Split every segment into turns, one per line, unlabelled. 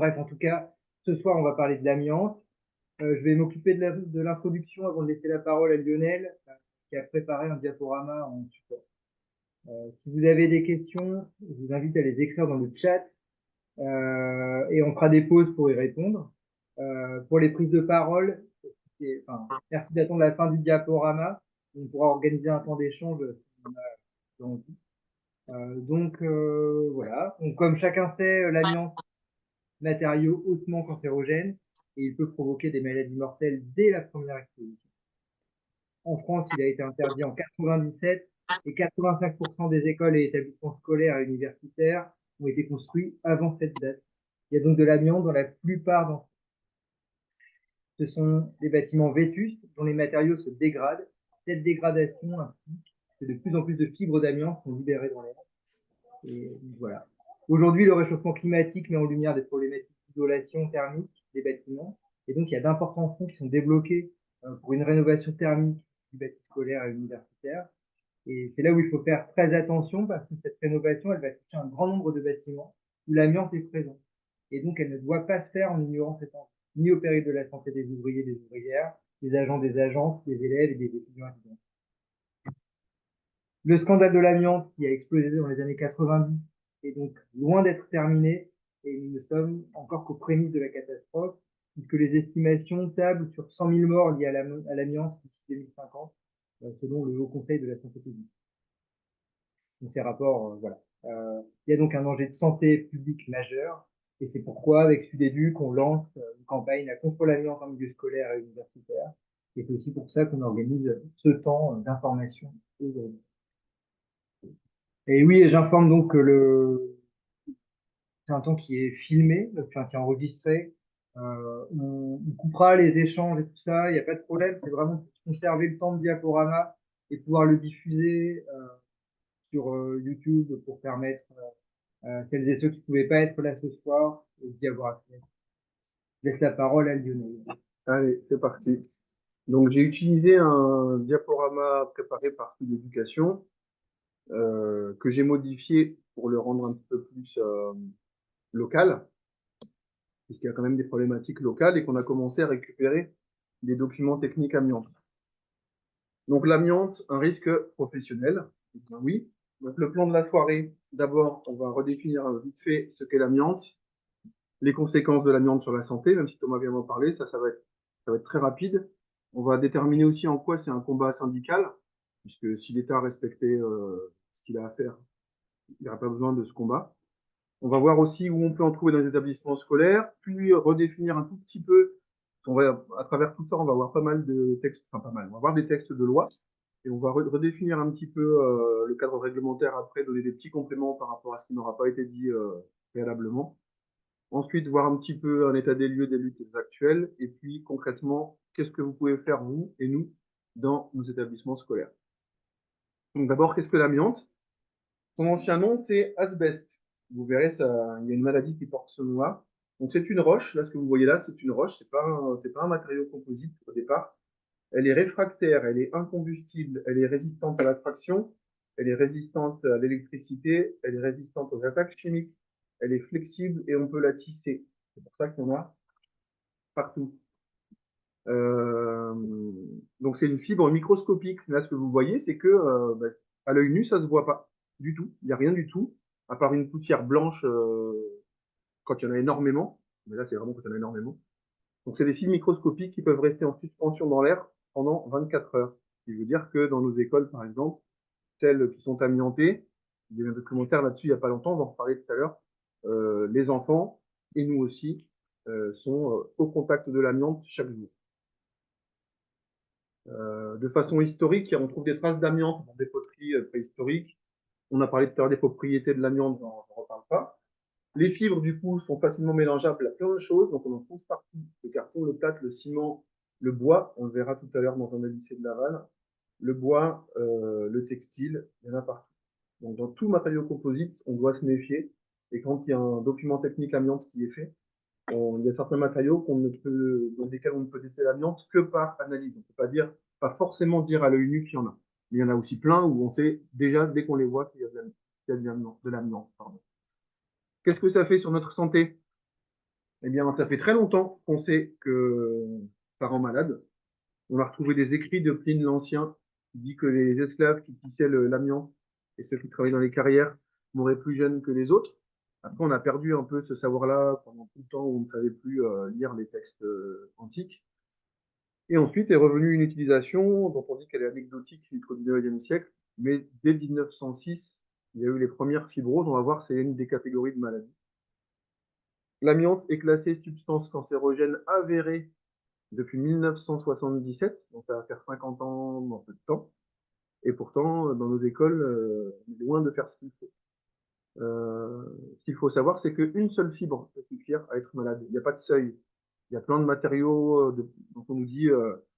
Bref, en tout cas, ce soir, on va parler de l'amiante. Je vais m'occuper de l'introduction avant de laisser la parole à Lionel, qui a préparé un diaporama en support. Si vous avez des questions, je vous invite à les écrire dans le chat et on fera des pauses pour y répondre. Pour les prises de parole, merci d'attendre la fin du diaporama. On pourra organiser un temps d'échange si on a envie. Voilà. Donc, comme chacun sait, l'amiante, matériau hautement cancérogène, et il peut provoquer des maladies mortelles dès la première exposition. En France, il a été interdit en 97 et 85% des écoles et établissements scolaires et universitaires ont été construits avant cette date. Il y a donc de l'amiante dans la plupart d'entre eux. Ce sont des bâtiments vétustes dont les matériaux se dégradent. Cette dégradation implique que de plus en plus de fibres d'amiante sont libérées dans l'air. Et voilà. Aujourd'hui, le réchauffement climatique met en lumière des problématiques d'isolation thermique des bâtiments. Et donc, il y a d'importants fonds qui sont débloqués pour une rénovation thermique du bâti scolaire et universitaire. Et c'est là où il faut faire très attention parce que cette rénovation, elle va toucher un grand nombre de bâtiments où l'amiante est présent. Et donc, elle ne doit pas se faire en ignorant cet enjeu, ni au péril de la santé des ouvriers, des ouvrières, des agents, des agences, des élèves et des étudiants étudiants. Le scandale de l'amiante qui a explosé dans les années 90 est donc loin d'être terminé et nous ne sommes encore qu'aux prémices de la catastrophe, puisque les estimations tablent sur 100 000 morts liés à l'amiante d'ici 2050, selon le Haut Conseil de la santé publique. Donc ces rapports, voilà. Il y a donc un danger de santé publique majeur, et c'est pourquoi, avec SUDEDUC, on lance une campagne contre l'amiante en milieu scolaire et universitaire, et c'est aussi pour ça qu'on organise ce temps d'information aujourd'hui. Et oui, j'informe donc que c'est un temps qui est filmé, enfin, qui est enregistré. On coupera les échanges et tout ça, il n'y a pas de problème. C'est vraiment pour conserver le temps de diaporama et pouvoir le diffuser sur YouTube pour permettre celles et ceux qui ne pouvaient pas être là ce soir d'y avoir accès. Je laisse la parole à Lionel.
Allez, c'est parti. Donc, j'ai utilisé un diaporama préparé par Sud Éducation que j'ai modifié pour le rendre un petit peu plus local, puisqu'il y a quand même des problématiques locales et qu'on a commencé à récupérer des documents techniques amiante. Donc, l'amiante, un risque professionnel. Oui. Donc, le plan de la soirée, d'abord, on va redéfinir vite fait ce qu'est l'amiante, les conséquences de l'amiante sur la santé, même si Thomas vient d'en parler, ça va être très rapide. On va déterminer aussi en quoi c'est un combat syndical, puisque si l'État respectait ce qu'il a à faire, il n'y aurait pas besoin de ce combat. On va voir aussi où on peut en trouver dans les établissements scolaires, puis redéfinir un tout petit peu. À travers tout ça, on va avoir pas mal de textes, enfin pas mal, on va avoir des textes de loi, et on va redéfinir un petit peu le cadre réglementaire après, donner des petits compléments par rapport à ce qui n'aura pas été dit préalablement. Ensuite, voir un petit peu un état des lieux des luttes actuelles, et puis concrètement, qu'est-ce que vous pouvez faire, vous et nous, dans nos établissements scolaires. Donc d'abord, qu'est-ce que l'amiante? Son ancien nom, c'est asbeste. Vous verrez, il y a une maladie qui porte ce nom-là. Donc c'est une roche, là ce que vous voyez là, c'est une roche, c'est pas un matériau composite au départ. Elle est réfractaire, elle est incombustible, elle est résistante à la traction, elle est résistante à l'électricité, elle est résistante aux attaques chimiques, elle est flexible et on peut la tisser. C'est pour ça qu'il y en a partout. Donc c'est une fibre microscopique. Là, ce que vous voyez, c'est que à l'œil nu, ça se voit pas du tout. Il n'y a rien du tout, à part une poussière blanche quand il y en a énormément. Mais là, c'est vraiment quand il y en a énormément. Donc c'est des fibres microscopiques qui peuvent rester en suspension dans l'air pendant 24 heures. Ce qui veut dire que dans nos écoles, par exemple, celles qui sont amiantées, il y a eu un documentaire là-dessus il n'y a pas longtemps, on va en reparler tout à l'heure, les enfants, et nous aussi, sont au contact de l'amiante chaque jour. De façon historique, on trouve des traces d'amiante dans des poteries préhistoriques. On a parlé tout à l'heure des propriétés de l'amiante, j'en reparle pas. Les fibres, du coup, sont facilement mélangeables à plein de choses, donc on en trouve partout. Le carton, le plâtre, le ciment, le bois, on le verra tout à l'heure dans un lycée de Laval. Le bois, le textile, il y en a partout. Donc dans tout matériau composite, on doit se méfier. Et quand il y a un document technique amiante qui est fait, il y a certains matériaux dans lesquels on ne peut tester l'amiante que par analyse. On ne peut pas forcément dire à l'œil nu qu'il y en a. Mais il y en a aussi plein où on sait déjà, dès qu'on les voit, qu'il y a de l'amiante. Qu'est-ce que ça fait sur notre santé? Eh bien, ça fait très longtemps qu'on sait que ça rend malade. On a retrouvé des écrits de Pline l'Ancien qui dit que les esclaves qui tissaient l'amiante et ceux qui travaillaient dans les carrières mouraient plus jeunes que les autres. Après, on a perdu un peu ce savoir-là pendant tout le temps où on ne savait plus lire les textes antiques. Et ensuite est revenue une utilisation dont on dit qu'elle est anecdotique jusqu'au 19e siècle, mais dès 1906, il y a eu les premières fibroses. On va voir, c'est une des catégories de maladies. L'amiante est classée substance cancérogène avérée depuis 1977, donc ça va faire 50 ans dans peu de temps. Et pourtant, dans nos écoles, on est loin de faire ce qu'il faut. Ce qu'il faut savoir, c'est qu'une seule fibre peut suffire à être malade. Il n'y a pas de seuil. Il y a plein de matériaux dont on nous dit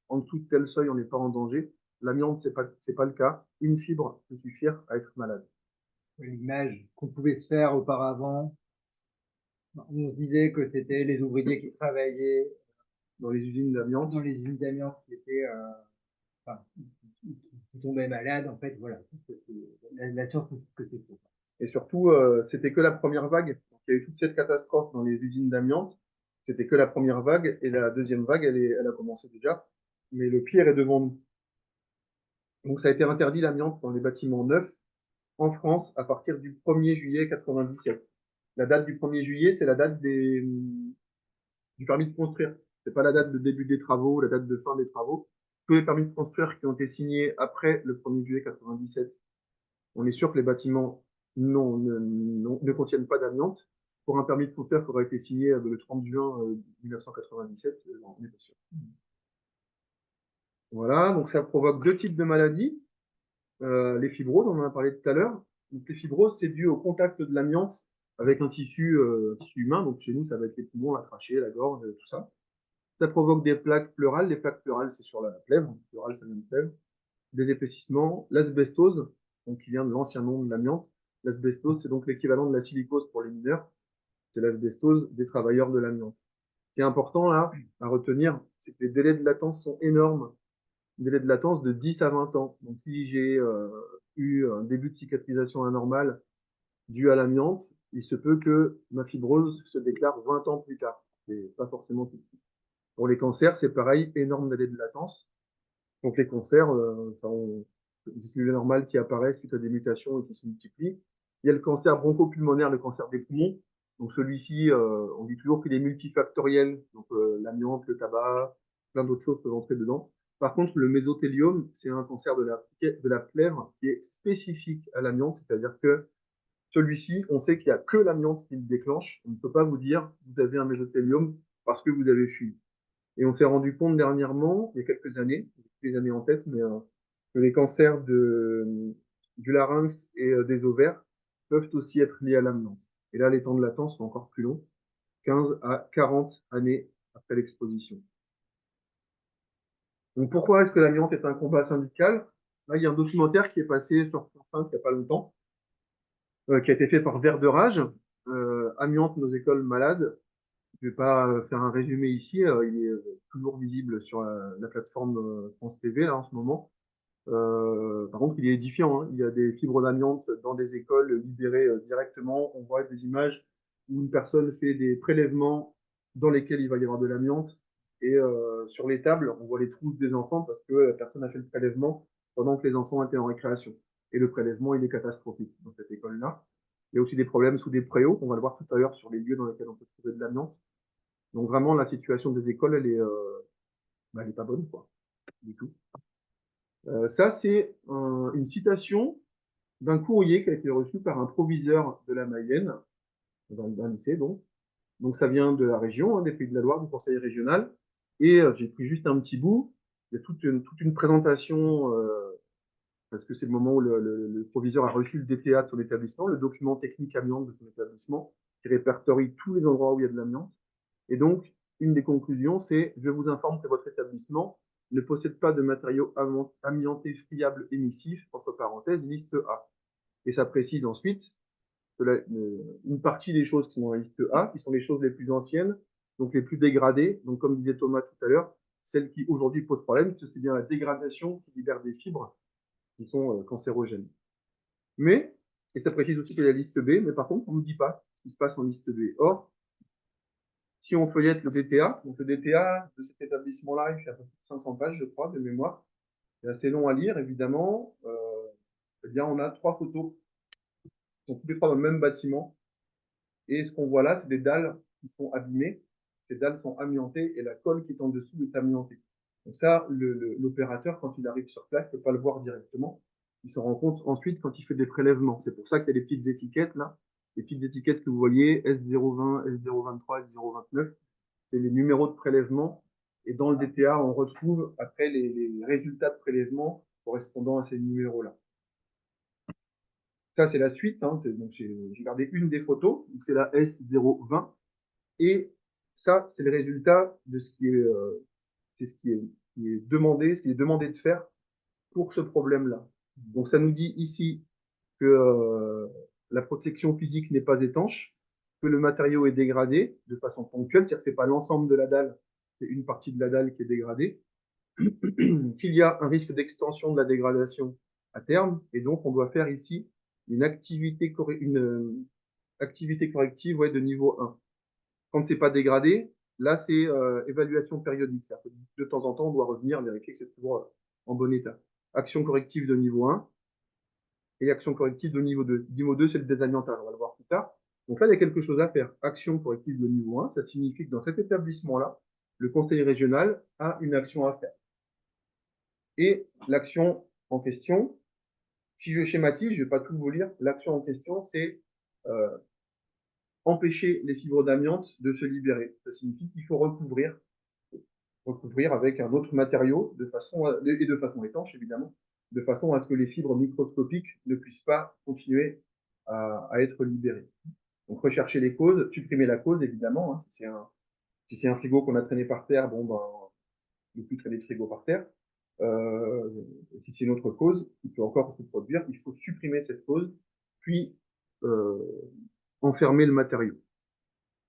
en dessous de tel seuil, on n'est pas en danger. L'amiante, c'est pas le cas. Une fibre peut suffire à être malade.
L'image qu'on pouvait se faire auparavant, on se disait que c'était les ouvriers qui travaillaient
Dans les usines d'amiante.
dans les usines d'amiante qui étaient, enfin, qui tombaient malades. En fait, voilà, la science nous dit que c'est faux.
Et surtout, c'était que la première vague. Donc, il y a eu toute cette catastrophe dans les usines d'amiante. C'était que la première vague. Et la deuxième vague, elle a commencé déjà. Mais le pire est devant nous. Donc, ça a été interdit l'amiante dans les bâtiments neufs en France à partir du 1er juillet 97. La date du 1er juillet, c'est la date du permis de construire. C'est pas la date de début des travaux, la date de fin des travaux. Tous les permis de construire qui ont été signés après le 1er juillet 97, on est sûr que les bâtiments ne contiennent pas d'amiante. Pour un permis de construire qui aura été signé le 30 juin 1997, on n'est pas sûr. Voilà, donc ça provoque deux types de maladies. Les fibroses, on en a parlé tout à l'heure. Donc, les fibroses, c'est dû au contact de l'amiante avec un tissu humain. Donc chez nous, ça va être les poumons, la trachée, la gorge, tout ça. Ça provoque des plaques pleurales. Les plaques pleurales, c'est sur la plèvre. Pleurale, ça vient de plèvre. Des épaississements. L'asbestose, donc qui vient de l'ancien nom de l'amiante. L'asbestose, c'est donc l'équivalent de la silicose pour les mineurs. C'est l'asbestose des travailleurs de l'amiante. Ce qui est important là à retenir, c'est que les délais de latence sont énormes. Délai de latence de 10 à 20 ans. Donc si j'ai eu un début de cicatrisation anormale dû à l'amiante, il se peut que ma fibrose se déclare 20 ans plus tard. C'est pas forcément tout de suite. Pour les cancers, c'est pareil, énorme délai de latence. Donc les cancers, des cellules normales qui apparaissent suite à des mutations et qui se multiplient. Il y a le cancer bronchopulmonaire, le cancer des poumons. Donc celui-ci, on dit toujours qu'il est multifactoriel. Donc l'amiante, le tabac, plein d'autres choses peuvent entrer dedans. Par contre, le mésothéliome, c'est un cancer de la plèvre qui est spécifique à l'amiante, c'est-à-dire que celui-ci, on sait qu'il n'y a que l'amiante qui le déclenche. On ne peut pas vous dire vous avez un mésothéliome parce que vous avez fui. Et on s'est rendu compte dernièrement, il y a quelques années, j'ai les années en tête, mais que les cancers du larynx et des ovaires peuvent aussi être liés à l'amiante. Et là, les temps de latence sont encore plus longs, 15 à 40 années après l'exposition. Donc pourquoi est-ce que l'amiante est un combat syndical? Là, il y a un documentaire qui est passé sur France 5 il n'y a pas longtemps, qui a été fait par Vert de Rage, Amiante, nos écoles malades. Je vais pas faire un résumé ici, il est toujours visible sur la plateforme France TV là en ce moment. Par contre, il est édifiant, hein. Il y a des fibres d'amiante dans des écoles libérées directement. On voit des images où une personne fait des prélèvements dans lesquels il va y avoir de l'amiante. Et sur les tables, on voit les trousses des enfants parce que la personne a fait le prélèvement pendant que les enfants étaient en récréation. Et le prélèvement, il est catastrophique dans cette école-là. Il y a aussi des problèmes sous des préaux, on va le voir tout à l'heure sur les lieux dans lesquels on peut trouver de l'amiante. Donc vraiment, la situation des écoles, elle est pas bonne, quoi, du tout. Ça, c'est une citation d'un courrier qui a été reçu par un proviseur de la Mayenne, d'un lycée, donc. Donc ça vient de la région, hein, des Pays de la Loire, du conseil régional. Et j'ai pris juste un petit bout. Il y a toute une présentation, parce que c'est le moment où le proviseur a reçu le DTA de son établissement, le document technique amiante de son établissement, qui répertorie tous les endroits où il y a de l'amiante. Et donc, une des conclusions, c'est je vous informe que votre établissement ne possède pas de matériaux amiantés friables émissifs, entre parenthèses, liste A. Et ça précise ensuite que une partie des choses qui sont dans la liste A, qui sont les choses les plus anciennes, donc les plus dégradées, donc comme disait Thomas tout à l'heure, celles qui aujourd'hui posent problème, c'est bien la dégradation qui libère des fibres qui sont cancérogènes. Mais, et ça précise aussi qu'il y a la liste B, mais par contre, on ne nous dit pas ce qui se passe en liste B. Or, Si on feuillette le DTA, donc le DTA de cet établissement-là, il fait à peu près 500 pages, je crois, de mémoire. C'est assez long à lire, évidemment. Eh bien, on a 3 photos qui sont tous les 3 dans le même bâtiment. Et ce qu'on voit là, c'est des dalles qui sont abîmées. Ces dalles sont amiantées et la colle qui est en dessous est amiantée. Donc ça, l'opérateur, quand il arrive sur place, ne peut pas le voir directement. Il se rend compte ensuite quand il fait des prélèvements. C'est pour ça qu'il y a des petites étiquettes là. Les petites étiquettes que vous voyez, S020, S023, S029, c'est les numéros de prélèvement. Et dans le DTA, on retrouve après les résultats de prélèvement correspondant à ces numéros-là. Ça, c'est la suite. Hein. Donc, j'ai gardé une des photos. C'est la S020. Et ça, c'est le résultat de ce qui est demandé, ce qui est demandé de faire pour ce problème-là. Donc, ça nous dit ici que la protection physique n'est pas étanche, que le matériau est dégradé de façon ponctuelle, c'est-à-dire que c'est pas l'ensemble de la dalle, c'est une partie de la dalle qui est dégradée, qu'il y a un risque d'extension de la dégradation à terme, et donc on doit faire ici une activité, activité corrective de niveau 1. Quand c'est pas dégradé, là c'est évaluation périodique. C'est-à-dire que de temps en temps, on doit revenir vérifier que c'est toujours en bon état. Action corrective de niveau 1 et action corrective de niveau 2. Niveau 2, c'est le désamiantage, on va le voir plus tard. Donc là, il y a quelque chose à faire. Action corrective de niveau 1, ça signifie que dans cet établissement-là, le conseil régional a une action à faire. Et l'action en question, si je schématise, je ne vais pas tout vous lire, l'action en question, c'est empêcher les fibres d'amiante de se libérer. Ça signifie qu'il faut recouvrir avec un autre matériau de façon étanche, évidemment, de façon à ce que les fibres microscopiques ne puissent pas continuer à être libérées. Donc, rechercher les causes, supprimer la cause, évidemment. Hein, si c'est un frigo qu'on a traîné par terre, bon, ben, ne plus traîner de frigo par terre. Si c'est une autre cause qui peut encore se produire, il faut supprimer cette cause, puis enfermer le matériau.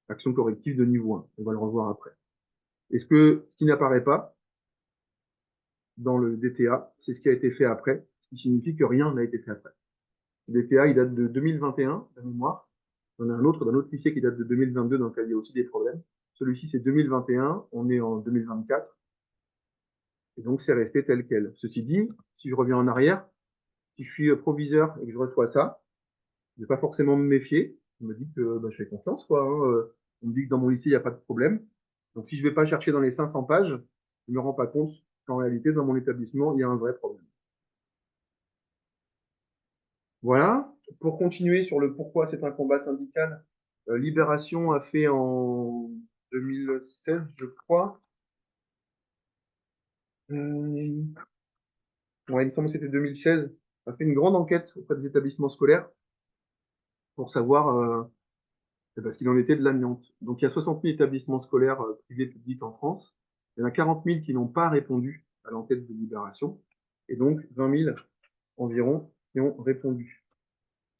Action corrective de niveau 1. On va le revoir après. Ce qui n'apparaît pas dans le DTA, c'est ce qui a été fait après, ce qui signifie que rien n'a été fait après. Le DTA, il date de 2021, de mémoire. On a un autre d'un autre lycée qui date de 2022, dans lequel il y a aussi des problèmes. Celui-ci, c'est 2021, on est en 2024. Et donc, c'est resté tel quel. Ceci dit, si je reviens en arrière, si je suis proviseur et que je reçois ça, je ne vais pas forcément me méfier. On me dit que je fais confiance, quoi. Hein. On me dit que dans mon lycée, il n'y a pas de problème. Donc, si je ne vais pas chercher dans les 500 pages, je ne me rends pas compte qu'en réalité, dans mon établissement, il y a un vrai problème. Voilà. Pour continuer sur le pourquoi c'est un combat syndical, Libération a fait en 2016, je crois. Ouais, il me semble que c'était 2016. A fait une grande enquête auprès des établissements scolaires pour savoir parce qu'il en était de l'amiante. Donc il y a 60 000 établissements scolaires privés publics en France. Il y en a 40 000 qui n'ont pas répondu à l'enquête de Libération. Et donc 20 000 environ qui ont répondu.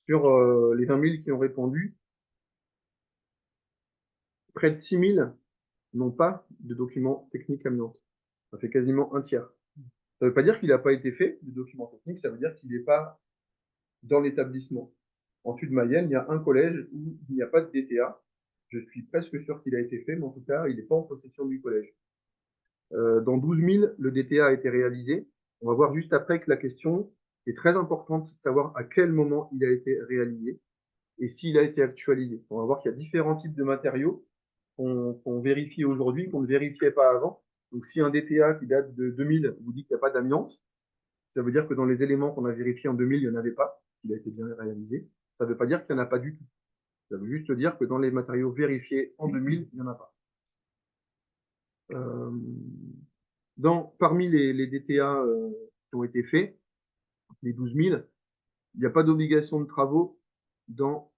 Sur les 20 000 qui ont répondu, près de 6 000 n'ont pas de documents techniques amiante. Ça fait quasiment un tiers. Ça ne veut pas dire qu'il n'a pas été fait, le document technique, ça veut dire qu'il n'est pas dans l'établissement. En Sud-Mayenne, il y a un collège où il n'y a pas de DTA. Je suis presque sûr qu'il a été fait, mais en tout cas, il n'est pas en possession du collège. Dans 12 000, le DTA a été réalisé. On va voir juste après que la question est très importante, c'est de savoir à quel moment il a été réalisé et s'il a été actualisé. On va voir qu'il y a différents types de matériaux qu'on vérifie aujourd'hui, qu'on ne vérifiait pas avant. Donc, si un DTA qui date de 2000 vous dit qu'il n'y a pas d'amiante, ça veut dire que dans les éléments qu'on a vérifiés en 2000, il n'y en avait pas, qu'il a été bien réalisé. Ça ne veut pas dire qu'il n'y en a pas du tout. Ça veut juste dire que dans les matériaux vérifiés en 2000, il n'y en a pas. Parmi les DTA qui ont été faits, les 12 000, il n'y a pas d'obligation de travaux dans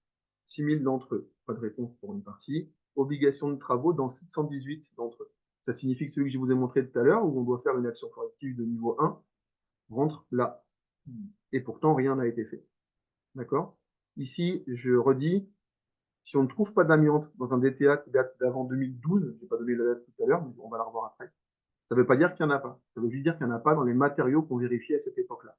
6 000 d'entre eux. Pas de réponse pour une partie. Obligation de travaux dans 718 d'entre eux. Ça signifie que celui que je vous ai montré tout à l'heure, où on doit faire une action corrective de niveau 1, rentre là. Et pourtant, rien n'a été fait. D'accord? Ici, je redis, si on ne trouve pas d'amiante dans un DTA qui date d'avant 2012, je n'ai pas donné la date tout à l'heure, mais on va la revoir après, ça ne veut pas dire qu'il n'y en a pas. Ça veut juste dire qu'il n'y en a pas dans les matériaux qu'on vérifiait à cette époque-là.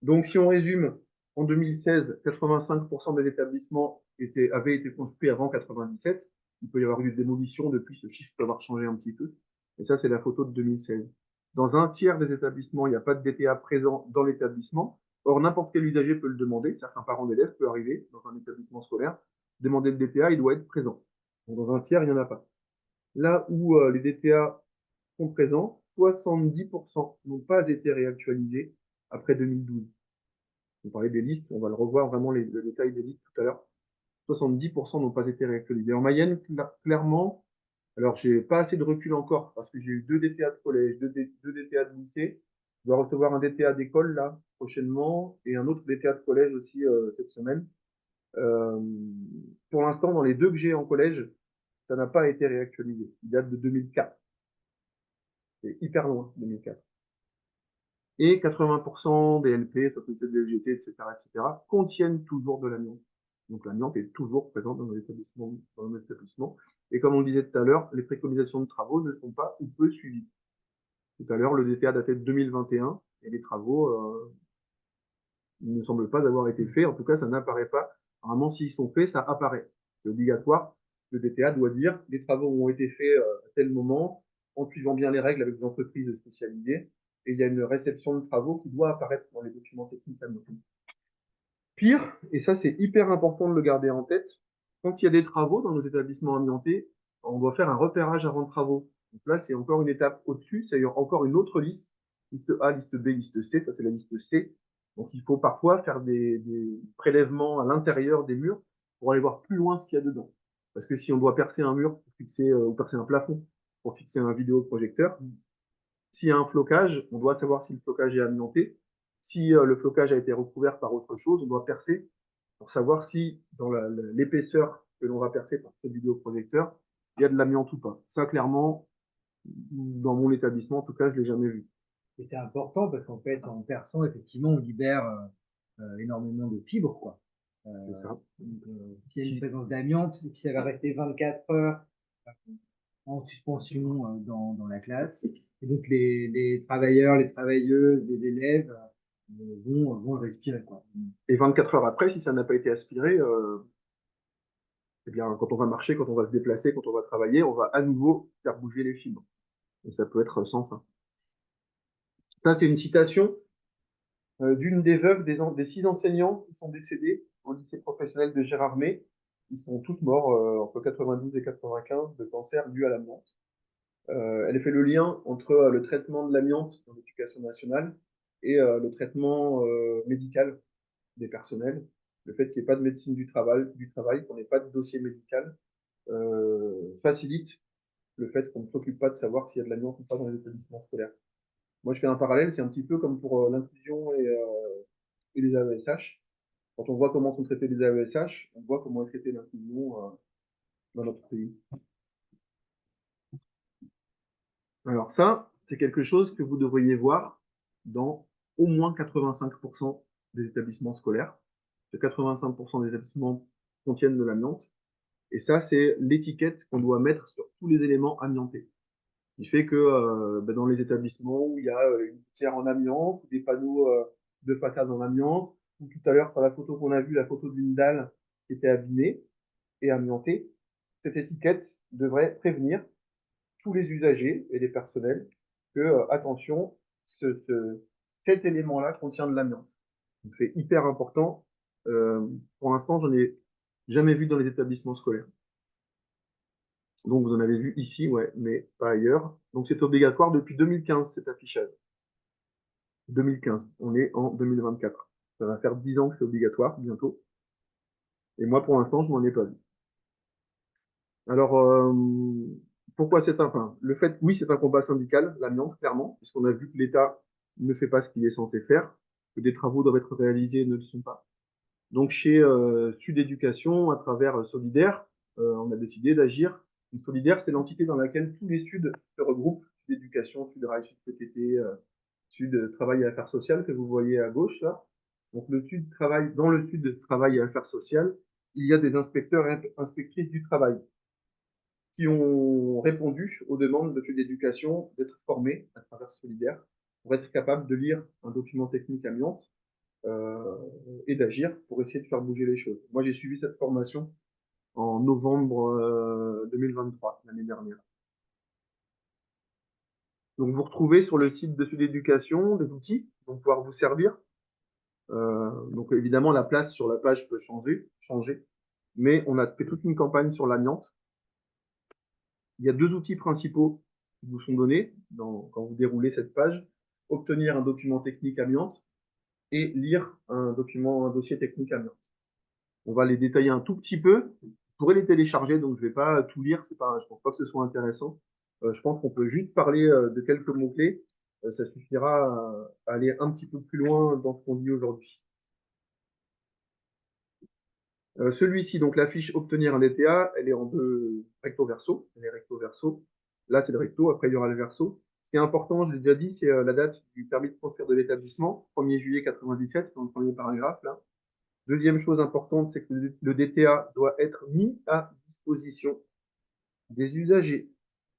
Donc, si on résume, En 2016, 85% des établissements avaient été construits avant 97. Il peut y avoir eu des démolitions depuis, ce chiffre peut avoir changé un petit peu. Et ça, c'est la photo de 2016. Dans un tiers des établissements, il n'y a pas de DTA présent dans l'établissement. Or, n'importe quel usager peut le demander. Certains parents d'élèves peuvent arriver dans un établissement scolaire, demander le DTA, il doit être présent. Donc, dans un tiers, il n'y en a pas. Là où les DTA sont présents, 70% n'ont pas été réactualisés après 2012. On parlait des listes, on va le revoir vraiment le détail des listes tout à l'heure. 70% n'ont pas été réactualisés. En Mayenne, clairement, alors j'ai pas assez de recul encore parce que j'ai eu 2 DTA de collège, 2 DTA de lycée. Je dois recevoir un DTA d'école là prochainement et un autre DTA de collège aussi cette semaine. Euh, pour l'instant, dans les 2 que j'ai en collège, ça n'a pas été réactualisé. Il date de 2004. C'est hyper loin, 2004. Et 80% des LP, sociétés de LGT, etc., contiennent toujours de l'amiante. Donc l'amiante est toujours présente dans nos établissements, dans nos établissements. Et comme on le disait tout à l'heure, les préconisations de travaux ne sont pas ou peu suivies. Tout à l'heure, le DTA datait de 2021 et les travaux ne semblent pas avoir été faits. En tout cas, ça n'apparaît pas. Normalement, s'ils sont faits, ça apparaît. C'est obligatoire. Le DTA doit dire les travaux ont été faits à tel moment, en suivant bien les règles avec des entreprises spécialisées. Et il y a une réception de travaux qui doit apparaître dans les documents techniques à noter. Pire, et ça c'est hyper important de le garder en tête, quand il y a des travaux dans nos établissements amiantés, on doit faire un repérage avant de travaux. Donc là, c'est encore une étape au-dessus, c'est encore une autre liste, liste A, liste B, liste C, ça c'est la liste C. Donc il faut parfois faire des prélèvements à l'intérieur des murs pour aller voir plus loin ce qu'il y a dedans. Parce que si on doit percer un mur pour fixer, ou percer un plafond pour fixer un vidéoprojecteur, s'il y a un flocage, on doit savoir si le flocage est amianté. Si le flocage a été recouvert par autre chose, on doit percer pour savoir si dans l'épaisseur que l'on va percer par ce vidéoprojecteur, il y a de l'amiante ou pas. Ça, clairement, dans mon établissement, en tout cas, je l'ai jamais vu.
Et c'est important parce qu'en fait, en perçant, effectivement, on libère énormément de fibres, quoi.
C'est ça.
Donc, s'il y a une présence d'amiante, et puis ça va rester 24 heures en suspension dans la classe. Et donc, les travailleurs, les travailleuses, les élèves vont le respirer, quoi.
Et 24 heures après, si ça n'a pas été aspiré, eh bien, quand on va marcher, quand on va se déplacer, quand on va travailler, on va à nouveau faire bouger les fibres. Et ça peut être sans fin. Ça, c'est une citation d'une des veuves des 6 enseignants qui sont décédés au lycée professionnel de Gérardmer. Ils sont toutes morts entre 92 et 95 de cancer dû à l'amiante. Elle fait le lien entre le traitement de l'amiante dans l'éducation nationale et le traitement médical des personnels. Le fait qu'il n'y ait pas de médecine du travail, qu'on n'ait pas de dossier médical, facilite le fait qu'on ne s'occupe pas de savoir s'il y a de l'amiante ou pas dans les établissements scolaires. Moi, je fais un parallèle, c'est un petit peu comme pour l'inclusion et les AESH. Quand on voit comment sont traités les AESH, on voit comment est traitée l'inclusion dans notre pays. Alors ça, c'est quelque chose que vous devriez voir dans au moins 85% des établissements scolaires. 85% des établissements contiennent de l'amiante. Et ça, c'est l'étiquette qu'on doit mettre sur tous les éléments amiantés. Ce qui fait que dans les établissements où il y a une pierre en amiante, des panneaux de façade en amiante, ou tout à l'heure sur la photo qu'on a vue, la photo d'une dalle qui était abîmée et amiantée, cette étiquette devrait prévenir tous les usagers et les personnels que, attention, cet élément-là contient de l'amiante. Donc c'est hyper important. Pour l'instant, j'en ai jamais vu dans les établissements scolaires. Donc vous en avez vu ici, ouais, mais pas ailleurs. Donc c'est obligatoire depuis 2015 cet affichage. 2015, on est en 2024. Ça va faire 10 ans que c'est obligatoire bientôt. Et moi pour l'instant, je m'en ai pas vu. Alors pourquoi c'est enfin le fait, oui, c'est un combat syndical, l'amiante, clairement, puisqu'on a vu que l'État ne fait pas ce qu'il est censé faire, que des travaux doivent être réalisés et ne le sont pas. Donc chez Sud Éducation, à travers Solidaire, on a décidé d'agir. Donc, Solidaire, c'est l'entité dans laquelle tous les Suds se regroupent. Sud Éducation, Sud Rail, Sud PTT, Sud Travail et Affaires sociales que vous voyez à gauche là. Donc le Sud travail, dans le Sud Travail et Affaires sociales, il y a des inspecteurs et inspectrices du travail qui ont répondu aux demandes de Sud Éducation d'être formés à travers Solidaire pour être capables de lire un document technique amiante euh, et d'agir pour essayer de faire bouger les choses. Moi, j'ai suivi cette formation en novembre 2023, l'année dernière. Donc, vous retrouvez sur le site de Sud Éducation des outils qui vont pouvoir vous servir. Donc, évidemment, la place sur la page peut changer, mais on a fait toute une campagne sur l'amiante. Il y a deux outils principaux qui vous sont donnés quand vous déroulez cette page. Obtenir un document technique amiante et lire un dossier technique amiante. On va les détailler un tout petit peu. Vous pourrez les télécharger, donc je ne vais pas tout lire. Je pense pas que ce soit intéressant. Je pense qu'on peut juste parler de quelques mots-clés. Ça suffira à aller un petit peu plus loin dans ce qu'on dit aujourd'hui. Celui-ci, donc la fiche obtenir un DTA, elle est en deux recto verso. Elle est recto verso. Là, c'est le recto. Après, il y aura le verso. Ce qui est important, je l'ai déjà dit, c'est la date du permis de construire de l'établissement, 1er juillet 97, dans le premier paragraphe là. Deuxième chose importante, c'est que le DTA doit être mis à disposition des usagers,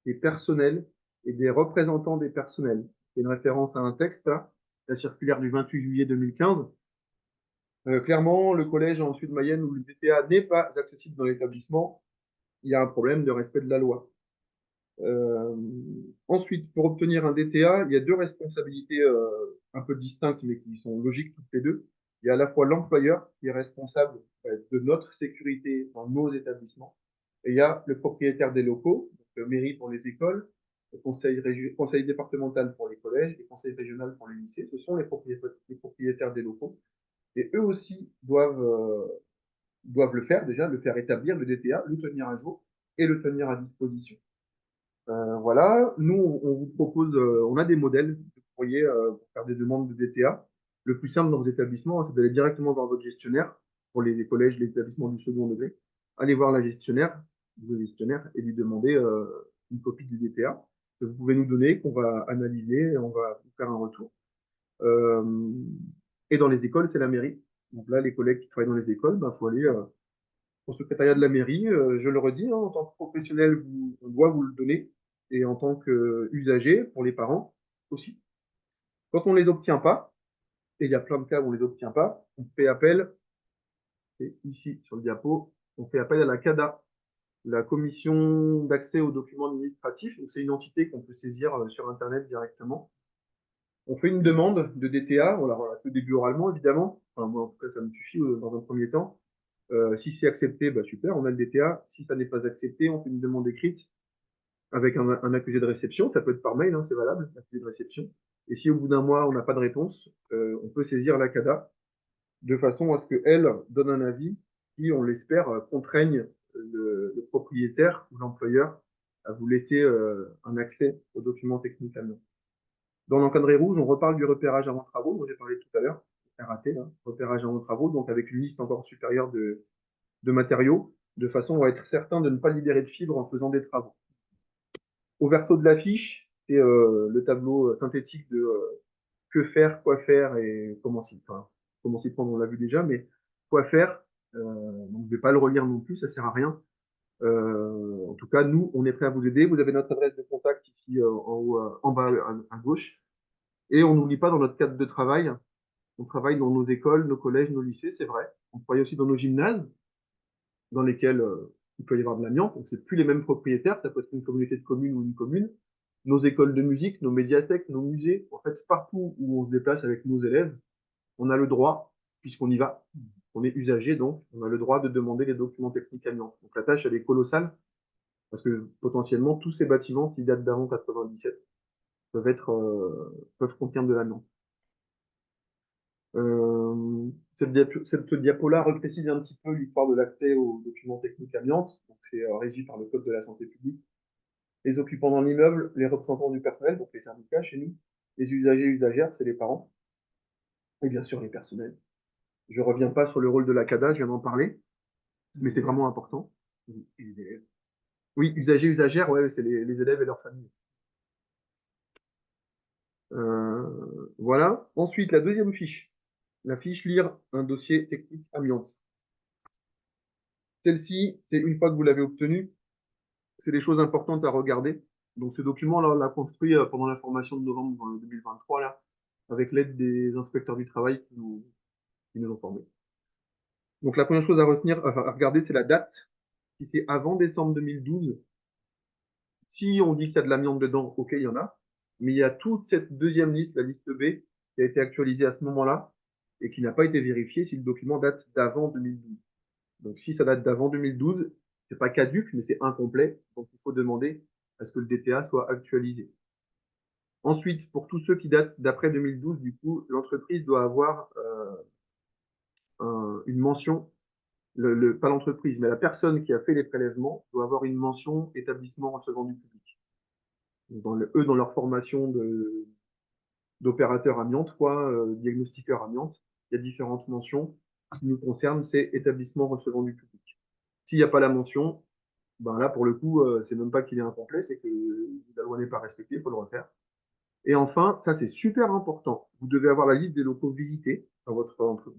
des personnels et des représentants des personnels. C'est une référence à un texte, là, la circulaire du 28 juillet 2015. Clairement, le collège en Sud-Mayenne où le DTA n'est pas accessible dans l'établissement, il y a un problème de respect de la loi. Euh, Ensuite, pour obtenir un DTA, il y a deux responsabilités un peu distinctes, mais qui sont logiques toutes les deux. Il y a à la fois l'employeur qui est responsable de notre sécurité dans nos établissements, et il y a le propriétaire des locaux, donc mairie pour les écoles, conseil départemental pour les collèges et conseil régional pour les lycées. Ce sont les propriétaires des locaux, et eux aussi doivent le faire déjà, le faire établir, le DTA, le tenir à jour et le tenir à disposition. Voilà, nous, on vous propose, on a des modèles que vous pourriez pour faire des demandes de DTA. Le plus simple dans vos établissements, c'est d'aller directement dans votre gestionnaire, pour les collèges, les établissements du second degré. Allez voir le gestionnaire, et lui demander une copie du DTA que vous pouvez nous donner, qu'on va analyser et on va vous faire un retour. Euh, et dans les écoles, c'est la mairie. Donc là, les collègues qui travaillent dans les écoles, il faut aller au secrétariat de la mairie. Je le redis, hein, en tant que professionnel, on doit vous le donner. Et en tant qu'usager, pour les parents aussi. Quand on ne les obtient pas, et il y a plein de cas où on ne les obtient pas, on fait appel, c'est ici sur le diapo, on fait appel à la CADA, la commission d'accès aux documents administratifs. Donc c'est une entité qu'on peut saisir sur Internet directement. On fait une demande de DTA, on la fait au début oralement évidemment. Enfin, moi, en tout cas, ça me suffit dans un premier temps. Si c'est accepté, bah super, on a le DTA. Si ça n'est pas accepté, on fait une demande écrite avec un accusé de réception. Ça peut être par mail, hein, c'est valable, accusé de réception. Et si au bout d'un mois, on n'a pas de réponse, on peut saisir la CADA de façon à ce qu'elle donne un avis qui, on l'espère, contraigne le propriétaire ou l'employeur à vous laisser un accès aux documents techniques à nous. Dans l'encadré rouge, on reparle du repérage avant travaux, dont j'ai parlé tout à l'heure, RAT, là, repérage avant travaux, donc avec une liste encore supérieure de matériaux, de façon à être certain de ne pas libérer de fibres en faisant des travaux. Au verso de l'affiche, c'est le tableau synthétique de que faire, quoi faire et comment s'y prendre, on l'a vu déjà, mais quoi faire. Donc je vais pas le relire non plus, ça sert à rien. En tout cas, nous, on est prêt à vous aider. Vous avez notre adresse de contact ici en haut, en bas à gauche. Et on n'oublie pas dans notre cadre de travail, on travaille dans nos écoles, nos collèges, nos lycées, c'est vrai. On travaille aussi dans nos gymnases, dans lesquels il peut y avoir de l'amiante. Donc c'est plus les mêmes propriétaires, ça peut être une communauté de communes ou une commune. Nos écoles de musique, nos médiathèques, nos musées, en fait, partout où on se déplace avec nos élèves, on a le droit, puisqu'on y va, on est usager, donc on a le droit de demander les documents techniques amiantes. Donc la tâche, elle est colossale, parce que potentiellement, tous ces bâtiments qui datent d'avant 97 peuvent contenir de l'amiante. Cette diapo-là reprécise un petit peu l'histoire de l'accès aux documents techniques amiantes. Donc c'est régi par le Code de la santé publique. Les occupants dans l'immeuble, les représentants du personnel, donc les syndicats chez nous, les usagers et usagères, c'est les parents, et bien sûr les personnels. Je reviens pas sur le rôle de la CADA, je viens d'en parler, mais c'est vraiment important. Et les élèves. Oui, usagers, usagères, ouais, c'est les élèves et leurs familles. Voilà. Ensuite, la deuxième fiche. La fiche lire un dossier technique amiante. Celle-ci, c'est une fois que vous l'avez obtenue, c'est des choses importantes à regarder. Donc ce document-là, on l'a construit pendant la formation de novembre 2023, là, avec l'aide des inspecteurs du travail qui nous ont formés. Donc la première chose à retenir, enfin, à regarder, c'est la date. Si c'est avant décembre 2012, si on dit qu'il y a de l'amiante dedans, ok, il y en a. Mais il y a toute cette deuxième liste, la liste B, qui a été actualisée à ce moment-là et qui n'a pas été vérifiée si le document date d'avant 2012. Donc si ça date d'avant 2012, c'est pas caduc, mais c'est incomplet. Donc il faut demander à ce que le DTA soit actualisé. Ensuite, pour tous ceux qui datent d'après 2012, du coup, l'entreprise doit avoir une mention, pas l'entreprise, mais la personne qui a fait les prélèvements doit avoir une mention établissement recevant du public. Eux, dans leur formation d'opérateur amiante, quoi, diagnostiqueur amiante, il y a différentes mentions. Ce qui nous concerne, c'est établissement recevant du public. S'il n'y a pas la mention, ben là, pour le coup, c'est même pas qu'il est incomplet, c'est que la loi n'est pas respectée, il faut le refaire. Et enfin, ça c'est super important, vous devez avoir la liste des locaux visités dans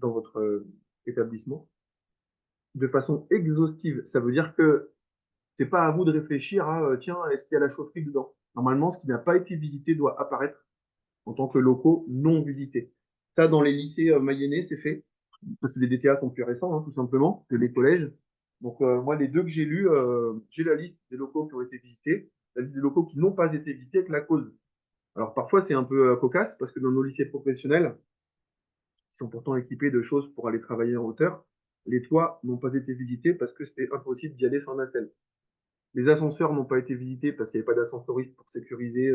votre établissement de façon exhaustive. Ça veut dire que c'est pas à vous de réfléchir à tiens, est-ce qu'il y a la chaufferie dedans. Normalement, ce qui n'a pas été visité doit apparaître en tant que locaux non visités. Ça, dans les lycées mayennais, c'est fait, parce que les DTA sont plus récents, hein, tout simplement, que les collèges. Donc moi, les deux que j'ai lus, j'ai la liste des locaux qui ont été visités, la liste des locaux qui n'ont pas été visités avec la cause. Alors parfois, c'est un peu cocasse, parce que dans nos lycées professionnels, qui sont pourtant équipés de choses pour aller travailler en hauteur, les toits n'ont pas été visités parce que c'était impossible d'y aller sans nacelle. Les ascenseurs n'ont pas été visités parce qu'il n'y avait pas d'ascensoriste pour sécuriser,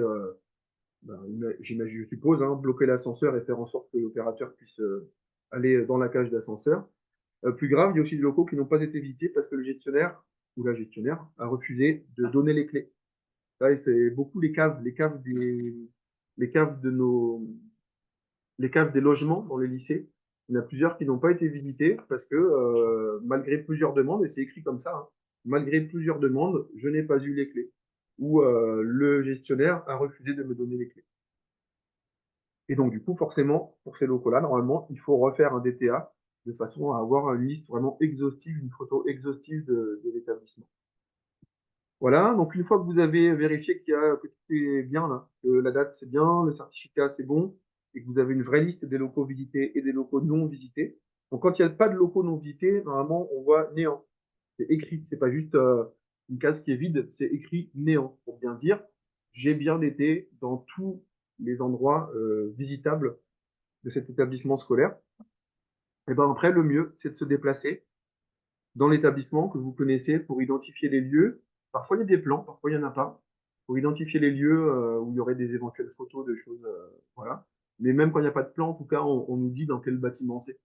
ben, je suppose, hein, bloquer l'ascenseur et faire en sorte que l'opérateur puisse aller dans la cage d'ascenseur. Plus grave, il y a aussi des locaux qui n'ont pas été visités parce que le gestionnaire ou la gestionnaire a refusé de donner les clés. Ça, c'est beaucoup les caves de les caves des logements dans les lycées. Il y en a plusieurs qui n'ont pas été visités parce que malgré plusieurs demandes, et c'est écrit comme ça, hein, malgré plusieurs demandes, je n'ai pas eu les clés. Ou le gestionnaire a refusé de me donner les clés. Et donc du coup, forcément, pour ces locaux-là, normalement, il faut refaire un DTA de façon à avoir une liste vraiment exhaustive, une photo exhaustive de l'établissement. Voilà, donc une fois que vous avez vérifié que tout est bien là, que la date c'est bien, le certificat c'est bon, et que vous avez une vraie liste des locaux visités et des locaux non visités. Donc quand il n'y a pas de locaux non visités, normalement on voit néant. C'est écrit, c'est pas juste une case qui est vide, c'est écrit néant pour bien dire j'ai bien été dans tous les endroits visitables de cet établissement scolaire. Et ben après le mieux c'est de se déplacer dans l'établissement que vous connaissez pour identifier les lieux. Parfois, il y a des plans, parfois, il n'y en a pas. Pour identifier les lieux où il y aurait des éventuelles photos de choses. Voilà. Mais même quand il n'y a pas de plan, en tout cas, on nous dit dans quel bâtiment c'est.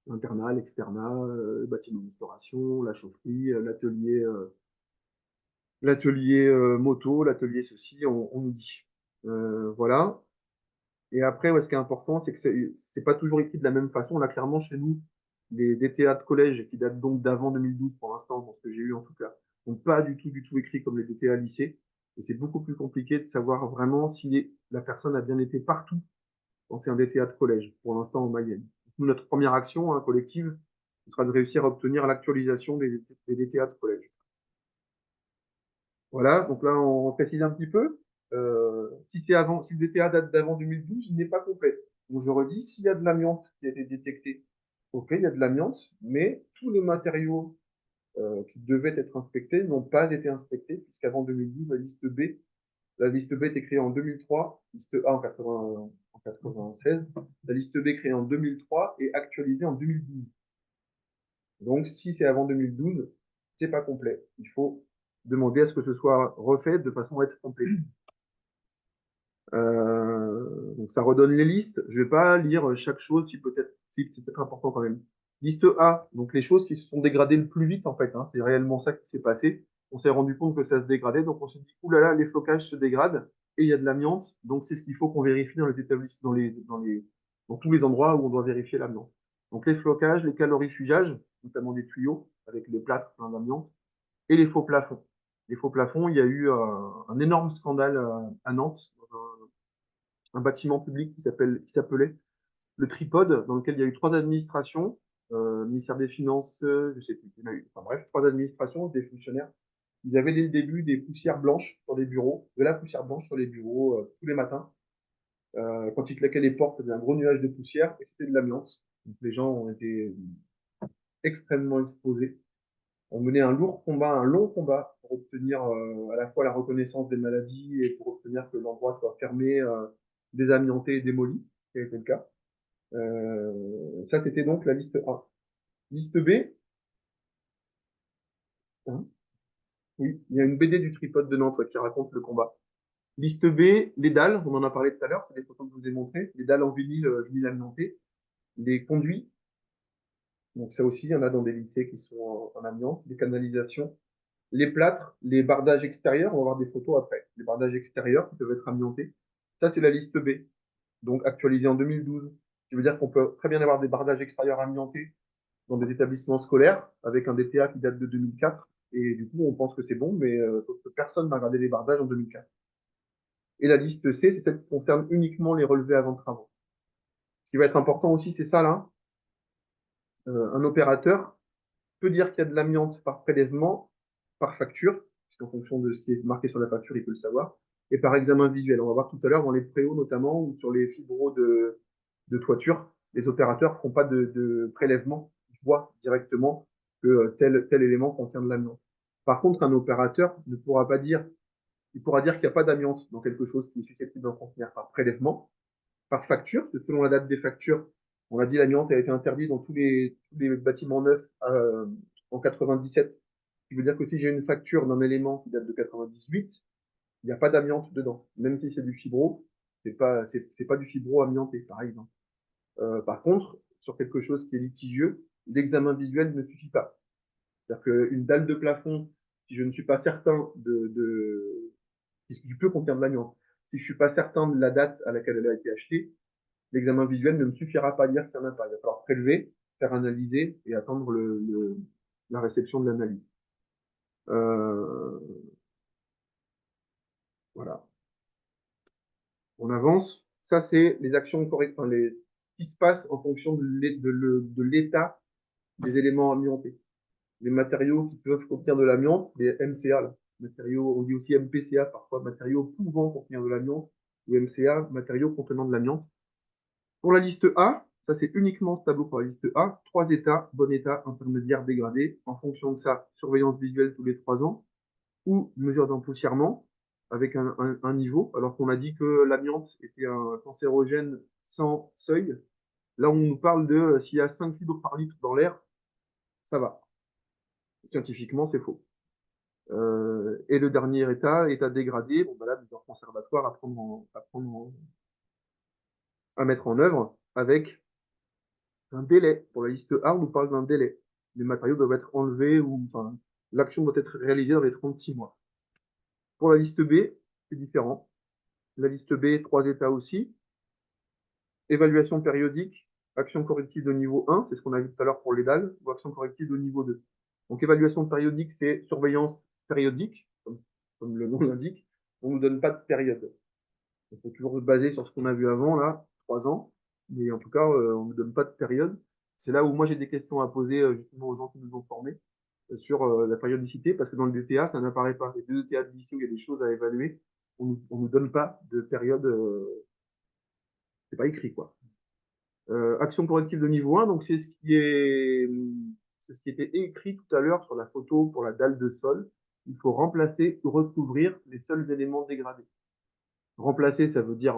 L'internat, l'externat, le bâtiment de restauration, la chaufferie, l'atelier moto, l'atelier ceci, on nous dit. Voilà. Et après, ouais, ce qui est important, c'est que c'est pas toujours écrit de la même façon. Là, clairement, chez nous, les DTA de collège, qui datent donc d'avant 2012 pour l'instant, dans ce que j'ai eu en tout cas, sont pas du tout écrits comme les DTA lycée. Et c'est beaucoup plus compliqué de savoir vraiment si la personne a bien été partout quand c'est un DTA de collège, pour l'instant en Mayenne. Nous, notre première action hein, collective, ce sera de réussir à obtenir l'actualisation des DTA de collège. Voilà, donc là, on précise un petit peu. Si le DTA date d'avant 2012, il n'est pas complet. Donc je redis, s'il y a de l'amiante qui a été détectée, ok, il y a de l'amiante, mais tous les matériaux qui devaient être inspectés n'ont pas été inspectés, puisqu'avant 2012, la liste B était créée en 2003, liste A en 96, la liste B créée en 2003 et actualisée en 2012. Donc si c'est avant 2012, c'est pas complet. Il faut demander à ce que ce soit refait de façon à être complet. Donc ça redonne les listes. Je vais pas lire chaque chose, si c'est peut-être important quand même. Liste A, donc les choses qui se sont dégradées le plus vite en fait. Hein, c'est réellement ça qui s'est passé. On s'est rendu compte que ça se dégradait, donc on s'est dit oulala, les flocages se dégradent et il y a de l'amiante, donc c'est ce qu'il faut qu'on vérifie dans les établissements, dans tous les endroits où on doit vérifier l'amiante. Donc les flocages, les calorifugages, notamment des tuyaux avec les plâtres pleins d'amiante, et les faux plafonds. Les faux plafonds, il y a eu un énorme scandale à Nantes, dans un bâtiment public qui s'appelait le Tripode, dans lequel il y a eu trois administrations, ministère des Finances, je sais plus, il y en a eu, enfin bref, trois administrations, des fonctionnaires. Ils avaient dès le début des poussières blanches sur les bureaux, de la poussière blanche sur les bureaux tous les matins. Quand ils claquaient les portes, il y avait un gros nuage de poussière et c'était de l'amiante. Donc, les gens ont été extrêmement exposés. On menait un lourd combat, un long combat pour obtenir à la fois la reconnaissance des maladies et pour obtenir que l'endroit soit fermé, désamianté et démoli, ce qui a été le cas. Ça, c'était donc la liste A. Liste B, hein, oui, il y a une BD du Tripode de Nantes qui raconte le combat. Liste B, les dalles, on en a parlé tout à l'heure, c'est des photos que je vous ai montrées, les dalles en vinyle, vinyle alimenté, les conduits, donc ça aussi, il y en a dans des lycées qui sont en amiante, les canalisations, les plâtres, les bardages extérieurs, on va voir des photos après, les bardages extérieurs qui peuvent être amiantés. Ça, c'est la liste B, donc actualisée en 2012, ce qui veut dire qu'on peut très bien avoir des bardages extérieurs amiantés dans des établissements scolaires avec un DTA qui date de 2004, et du coup, on pense que c'est bon, mais sauf que personne n'a regardé les bardages en 2004. Et la liste C, c'est celle qui concerne uniquement les relevés avant travaux. Ce qui va être important aussi, c'est ça là. Un opérateur peut dire qu'il y a de l'amiante par prélèvement, par facture, puisqu'en fonction de ce qui est marqué sur la facture, il peut le savoir, et par examen visuel. On va voir tout à l'heure dans les préaux notamment, ou sur les fibros de toiture, les opérateurs ne font pas de prélèvement, ils voient directement que tel élément contient de l'amiante. Par contre, un opérateur ne pourra pas dire, il pourra dire qu'il n'y a pas d'amiante dans quelque chose qui est susceptible d'en contenir par prélèvement, par facture, parce que selon la date des factures, on a dit l'amiante a été interdit dans tous les bâtiments neufs en 97. Ce qui veut dire que si j'ai une facture d'un élément qui date de 98, il n'y a pas d'amiante dedans. Même si c'est du fibro, c'est pas du fibro amianté, par exemple. Par contre, sur quelque chose qui est litigieux, l'examen visuel ne suffit pas. C'est-à-dire qu'une dalle de plafond, si je ne suis pas certain qui peut contenir de l'amiante, si je suis pas certain de la date à laquelle elle a été achetée, l'examen visuel ne me suffira pas à dire qu'il n'y en a pas. Il va falloir prélever, faire analyser et attendre la réception de l'analyse. Euh, voilà. On avance. Ça, c'est les actions correctes, enfin, ce qui se passe en fonction de l'état des éléments amiantés. Les matériaux qui peuvent contenir de l'amiante, les MCA, là, matériaux, on dit aussi MPCA parfois, matériaux pouvant contenir de l'amiante, ou MCA, matériaux contenant de l'amiante. Pour la liste A, ça c'est uniquement ce tableau pour la liste A, 3 états, bon état, intermédiaire, dégradé. En fonction de ça, surveillance visuelle tous les 3 ans, ou mesure d'empoussièrement avec un niveau, alors qu'on a dit que l'amiante était un cancérogène sans seuil. Là, on nous parle de s'il y a 5 litres par litre dans l'air, ça va. Scientifiquement, c'est faux. Et le dernier état, état dégradé, bon, bah là, mesure conservatoire à mettre en œuvre avec un délai. Pour la liste A, on nous parle d'un délai. Les matériaux doivent être enlevés ou enfin, l'action doit être réalisée dans les 36 mois. Pour la liste B, c'est différent. La liste B, 3 états aussi. Évaluation périodique, action corrective de niveau 1, c'est ce qu'on a vu tout à l'heure pour les dalles, ou action corrective de niveau 2. Donc évaluation périodique, c'est surveillance périodique, comme le nom l'indique. On ne nous donne pas de période. On peut toujours se baser sur ce qu'on a vu avant, là, 3 ans. Mais en tout cas, on ne nous donne pas de période. C'est là où moi j'ai des questions à poser justement aux gens qui nous ont formés sur la périodicité, parce que dans le DTA, ça n'apparaît pas. Les deux DTA de lycée où il y a des choses à évaluer, on nous donne pas de période, c'est pas écrit, quoi. Action corrective de niveau 1, donc c'est ce qui était écrit tout à l'heure sur la photo pour la dalle de sol. Il faut remplacer ou recouvrir les seuls éléments dégradés. Remplacer, ça veut dire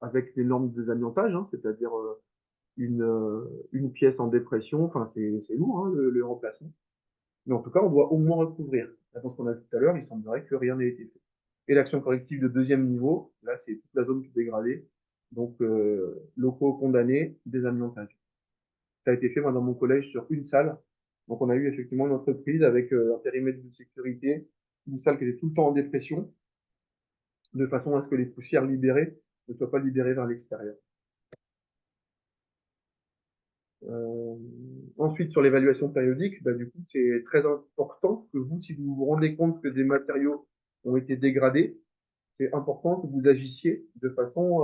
avec les normes de désamiantage, hein, c'est-à-dire une pièce en dépression. Enfin, c'est lourd, hein, le remplacement. Mais en tout cas, on doit au moins recouvrir. Dans ce qu'on a vu tout à l'heure, il semblerait que rien n'ait été fait. Et l'action corrective de deuxième niveau, là, c'est toute la zone qui est dégradée. Donc, locaux condamnés, désamiantage. Ça a été fait, moi, dans mon collège, sur une salle. Donc, on a eu effectivement une entreprise avec un périmètre de sécurité, une salle qui était tout le temps en dépression, de façon à ce que les poussières libérées ne soient pas libérées vers l'extérieur. Euh, Ensuite, sur l'évaluation périodique, bah, du coup, c'est très important que vous, si vous vous rendez compte que des matériaux ont été dégradés, c'est important que vous agissiez de façon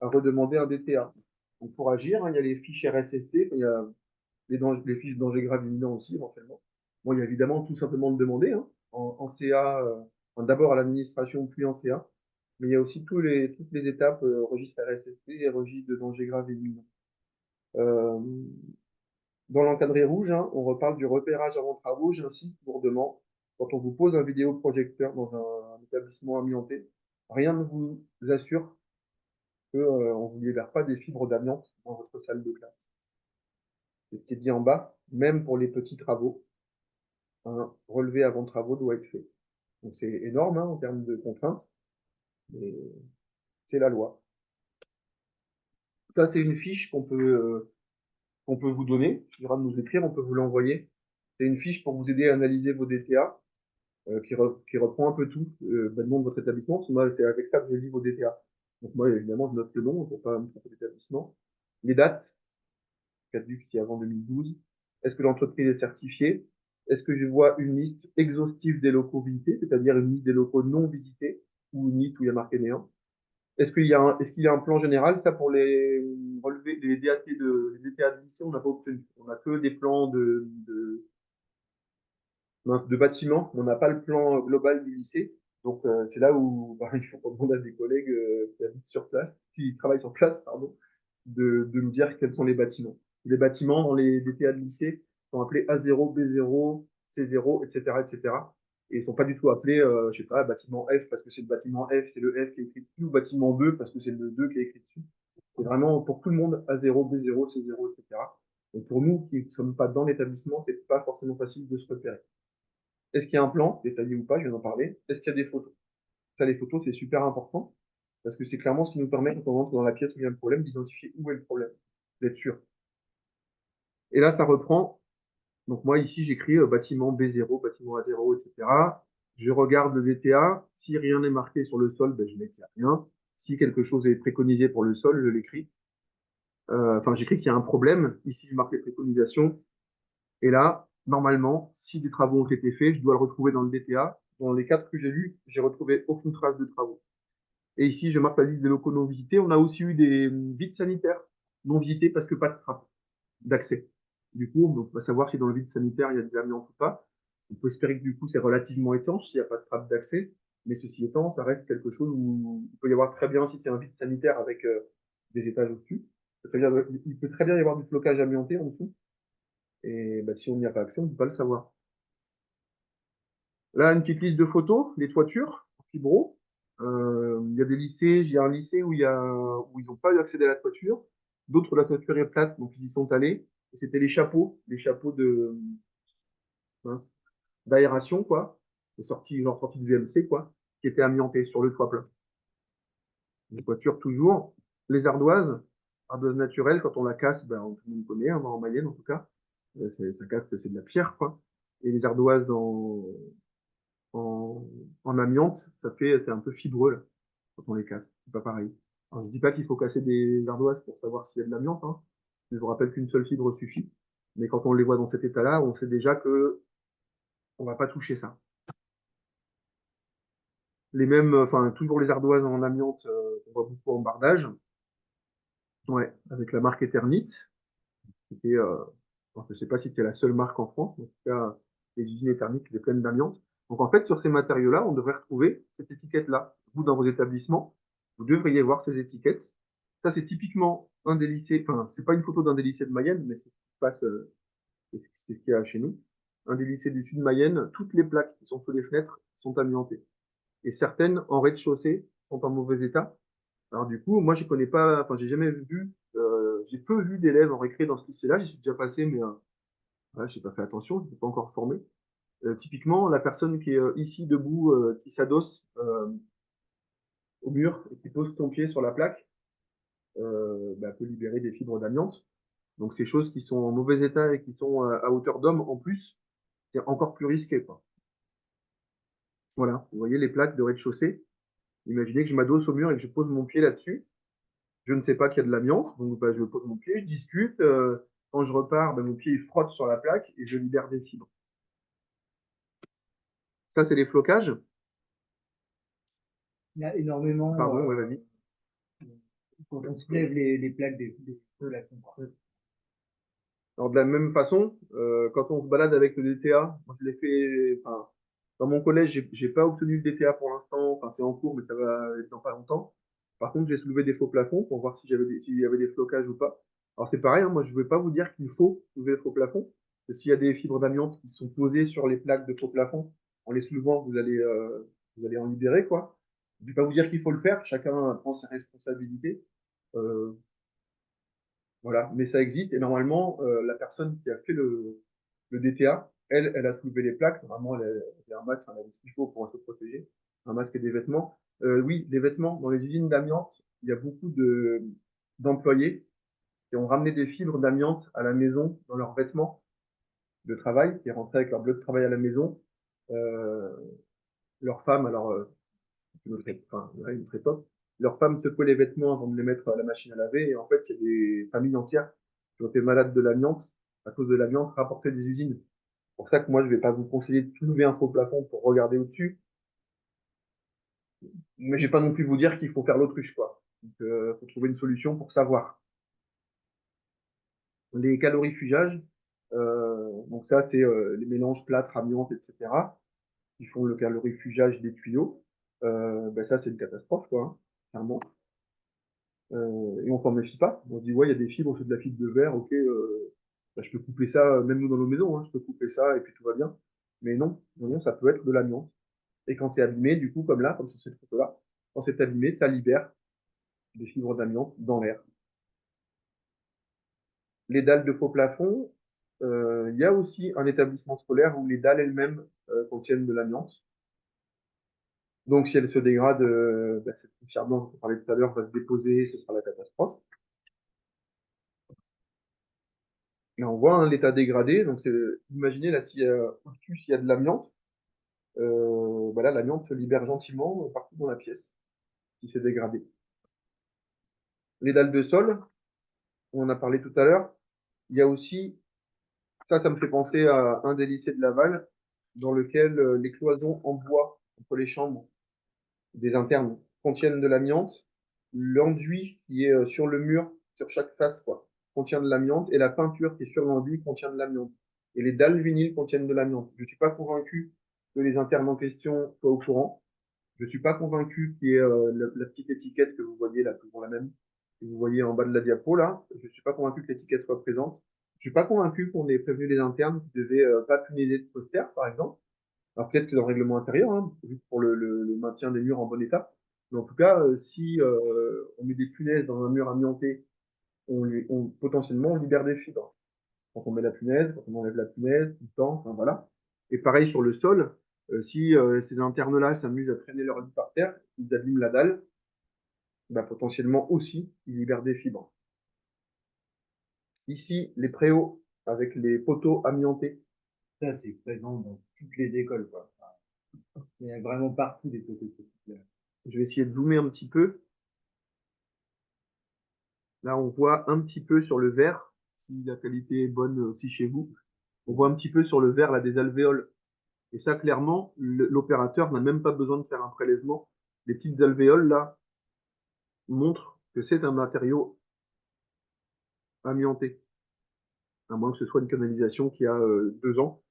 à redemander un DTA. Donc, pour agir, hein, il y a les fiches RSST, il y a les fiches de danger grave imminent aussi, éventuellement. Bon, il y a évidemment tout simplement de demander, hein, en CA, enfin, d'abord à l'administration, puis en CA. Mais il y a aussi toutes les étapes, registre RSST et registre de danger grave imminent. Euh, Dans l'encadré rouge, hein, on reparle du repérage avant travaux. J'insiste lourdement. Quand on vous pose un vidéoprojecteur dans un établissement amianté, rien ne vous assure que, on vous libère pas des fibres d'amiante dans votre salle de classe. C'est ce qui est dit en bas, même pour les petits travaux, un relevé avant travaux doit être fait. Donc c'est énorme hein, en termes de contraintes, mais c'est la loi. Ça, c'est une fiche qu'on peut vous donner. Il suffira de nous écrire, on peut vous l'envoyer. C'est une fiche pour vous aider à analyser vos DTA, qui reprend un peu tout, le nom de votre établissement. Parce que moi, c'est avec ça que je lis vos DTA. Donc moi, évidemment, je note le nom pour pas me tromper d'établissement. Les dates, caduques si avant 2012. Est-ce que l'entreprise est certifiée? Est-ce que je vois une liste exhaustive des locaux visités, c'est-à-dire une liste des locaux non visités, ou une liste où il y a marqué néant? Est-ce qu'il y a un plan général? Ça, pour les relevés, les DAT les DTA de lycée, on n'a pas obtenu. On a que des plans de bâtiment. On n'a pas le plan global du lycée. Donc, c'est là où, bah, il faut qu'on demande à des collègues qui habitent sur place, qui travaillent sur place, pardon, de nous dire quels sont les bâtiments. Les bâtiments dans les DTA de lycée sont appelés A0, B0, C0, etc., etc. Et cetera. Et ils sont pas du tout appelés, je sais pas, bâtiment F parce que c'est le bâtiment F, c'est le F qui est écrit dessus, ou bâtiment 2 parce que c'est le 2 qui est écrit dessus. C'est vraiment pour tout le monde A0, B0, C0, etc. Donc pour nous qui ne sommes pas dans l'établissement, c'est pas forcément facile de se repérer. Est-ce qu'il y a un plan, détaillé ou pas, je viens d'en parler. Est-ce qu'il y a des photos? Ça, les photos, c'est super important parce que c'est clairement ce qui nous permet, quand on rentre dans la pièce où il y a le problème, d'identifier où est le problème, d'être sûr. Et là, ça reprend. Donc moi, ici, j'écris bâtiment B0, bâtiment A0, etc. Je regarde le DTA. Si rien n'est marqué sur le sol, ben, je mets qu'il n'y a rien. Si quelque chose est préconisé pour le sol, je l'écris. Enfin, j'écris qu'il y a un problème. Ici, je marque les préconisations. Et là, normalement, si des travaux ont été faits, je dois le retrouver dans le DTA. Dans les quatre que j'ai lus, j'ai retrouvé aucune trace de travaux. Et ici, je marque la liste des locaux non visités. On a aussi eu des vides sanitaires non visités parce que pas de trappe d'accès. Du coup, on va savoir si dans le vide sanitaire, il y a de l'amiante ou pas. On peut espérer que du coup, c'est relativement étanche s'il n'y a pas de trappe d'accès. Mais ceci étant, ça reste quelque chose où il peut y avoir très bien, si c'est un vide sanitaire avec des étages au-dessus, il peut très bien y avoir du flocage amianté en dessous. Et bah, si on n'y a pas accès, on ne peut pas le savoir. Là, une petite liste de photos, les toitures, fibro. Il y a des lycées, il y a un lycée où ils n'ont pas eu accès à la toiture. D'autres, la toiture est plate, donc ils y sont allés. Et c'était les chapeaux de, mince, d'aération, quoi. Genre sortie du VMC, quoi, qui étaient amiantés sur le toit plat. Les toitures, toujours. Les ardoises naturelles, quand on la casse, ben, tout le monde connaît, hein, en Mayenne, en tout cas. Ça casse, c'est de la pierre, quoi. Et les ardoises en, en amiante, c'est un peu fibreux, là, quand on les casse. C'est pas pareil. Alors, je dis pas qu'il faut casser des ardoises pour savoir s'il y a de l'amiante, hein. Je vous rappelle qu'une seule fibre suffit. Mais quand on les voit dans cet état-là, on sait déjà que on va pas toucher ça. Les mêmes, enfin, toujours les ardoises en amiante, on voit beaucoup en bardage. Ouais, avec la marque Eternit. C'était, alors, je sais pas si c'était la seule marque en France, mais en tout cas, les usines Eternit étaient pleines d'amiante. Donc, en fait, sur ces matériaux-là, on devrait retrouver cette étiquette-là. Vous, dans vos établissements, vous devriez voir ces étiquettes. Ça, c'est typiquement un des lycées, enfin, c'est pas une photo d'un des lycées de Mayenne, mais c'est ce qui se passe, c'est ce qu'il y a chez nous. Un des lycées du sud de Mayenne, toutes les plaques qui sont sous les fenêtres sont amiantées. Et certaines, en rez-de-chaussée, sont en mauvais état. Alors du coup, moi, je connais pas, enfin, j'ai jamais vu, j'ai peu vu d'élèves en récré dans ce lycée-là. J'y suis déjà passé, mais ouais, j'ai pas fait attention, je n'étais pas encore formé. Typiquement, la personne qui est ici debout, qui s'adosse au mur et qui pose son pied sur la plaque, bah, peut libérer des fibres d'amiante. Donc, ces choses qui sont en mauvais état et qui sont à hauteur d'homme en plus, c'est encore plus risqué, quoi. Voilà, vous voyez les plaques de rez-de-chaussée. Imaginez que je m'adosse au mur et que je pose mon pied là-dessus. Je ne sais pas qu'il y a de l'amiante, donc bah, je pose mon pied, je discute. Quand je repars, bah, mon pied il frotte sur la plaque et je libère des fibres. Ça, c'est les flocages.
Il y a énormément,
Pardon, ouais, vas-y.
quand on soulève les plaques des feux, là, qu'on creuse.
Alors, de la même façon, quand on se balade avec le DTA, moi, je l'ai fait, enfin, dans mon collège, j'ai pas obtenu le DTA pour l'instant, enfin, c'est en cours, mais ça va être dans pas longtemps. Par contre, j'ai soulevé des faux plafonds pour voir si s'il y avait des flocages ou pas. Alors c'est pareil, hein, moi je ne vais pas vous dire qu'il faut soulever le faux plafond, parce que s'il y a des fibres d'amiante qui sont posées sur les plaques de faux plafond, en les soulevant, vous allez en libérer, quoi. Je ne vais pas vous dire qu'il faut le faire, chacun prend ses responsabilités. Euh, voilà, mais ça existe, et normalement, la personne qui a fait le DTA, elle a soulevé les plaques, normalement elle a un masque, elle a ce qu'il faut pour se protéger, un masque et des vêtements. Oui, les vêtements, dans les usines d'amiante, il y a beaucoup d'employés qui ont ramené des fibres d'amiante à la maison dans leurs vêtements de travail, qui est rentré avec leur bleu de travail à la maison. Euh, leurs femmes, alors, enfin, ouais, une très top. Leurs femmes secouaient les vêtements avant de les mettre à la machine à laver. Et en fait, il y a des familles entières qui ont été malades de l'amiante à cause de l'amiante rapportée des usines. C'est pour ça que moi, je vais pas vous conseiller de soulever un faux plafond pour regarder au-dessus. Mais je vais pas non plus vous dire qu'il faut faire l'autruche, quoi. Donc, faut trouver une solution pour savoir. Les calorifugage, donc ça, c'est les mélanges plâtre, amiante, etc., qui font le calorifugage des tuyaux. Ben ça, c'est une catastrophe, quoi, hein, clairement. Et on s'en méfie pas. On se dit, ouais, il y a des fibres, c'est de la fibre de verre, ok, ben, je peux couper ça, même nous dans nos maisons, hein, je peux couper ça et puis tout va bien. Mais non, non, non, ça peut être de l'amiante. Et quand c'est abîmé, du coup, comme là, comme sur cette photo-là, quand c'est abîmé, ça libère des fibres d'amiante dans l'air. Les dalles de faux plafond, il y a aussi un établissement scolaire où les dalles elles-mêmes contiennent de l'amiante. Donc, si elles se dégradent, bah, cette poussière blanche dont on parlait tout à l'heure va se déposer, ce sera la catastrophe. Là, on voit hein, l'état dégradé. Donc, imaginez là, au-dessus, s'il y a de l'amiante, bah là, l'amiante se libère gentiment partout dans la pièce qui s'est dégradée. Les dalles de sol, on en a parlé tout à l'heure. Il y a aussi, ça me fait penser à un des lycées de Laval, dans lequel les cloisons en bois entre les chambres des internes contiennent de l'amiante. L'enduit qui est sur le mur, sur chaque face, quoi, contient de l'amiante. Et la peinture qui est sur l'enduit contient de l'amiante. Et les dalles vinyles contiennent de l'amiante. Je ne suis pas convaincu que les internes en question soient au courant. Je ne suis pas convaincu qu'il y ait la petite étiquette que vous voyez là, toujours la même, que vous voyez en bas de la diapo là. Je ne suis pas convaincu que l'étiquette soit présente. Je ne suis pas convaincu qu'on ait prévenu les internes qui devaient pas punaiser de poster, par exemple. Alors peut-être que c'est dans le règlement intérieur, hein, juste pour le maintien des murs en bon état. Mais en tout cas, si on met des punaises dans un mur amianté, potentiellement on libère des fibres. Quand on met la punaise, quand on enlève la punaise, tout le temps, enfin voilà. Et pareil sur le sol, si ces internes-là s'amusent à traîner leur lit par terre, ils abîment la dalle, bah, potentiellement aussi, ils libèrent des fibres. Ici, les préaux avec les poteaux amiantés.
Ça, c'est présent dans toutes les écoles, quoi. Il y a vraiment partout des photos de ce type-là.
Je vais essayer de zoomer un petit peu. Là, on voit un petit peu sur le verre, si la qualité est bonne aussi chez vous. On voit un petit peu sur le verre là, des alvéoles. Et ça, clairement, l'opérateur n'a même pas besoin de faire un prélèvement. Les petites alvéoles là montrent que c'est un matériau amianté, à moins que ce soit une canalisation qui a 2 ans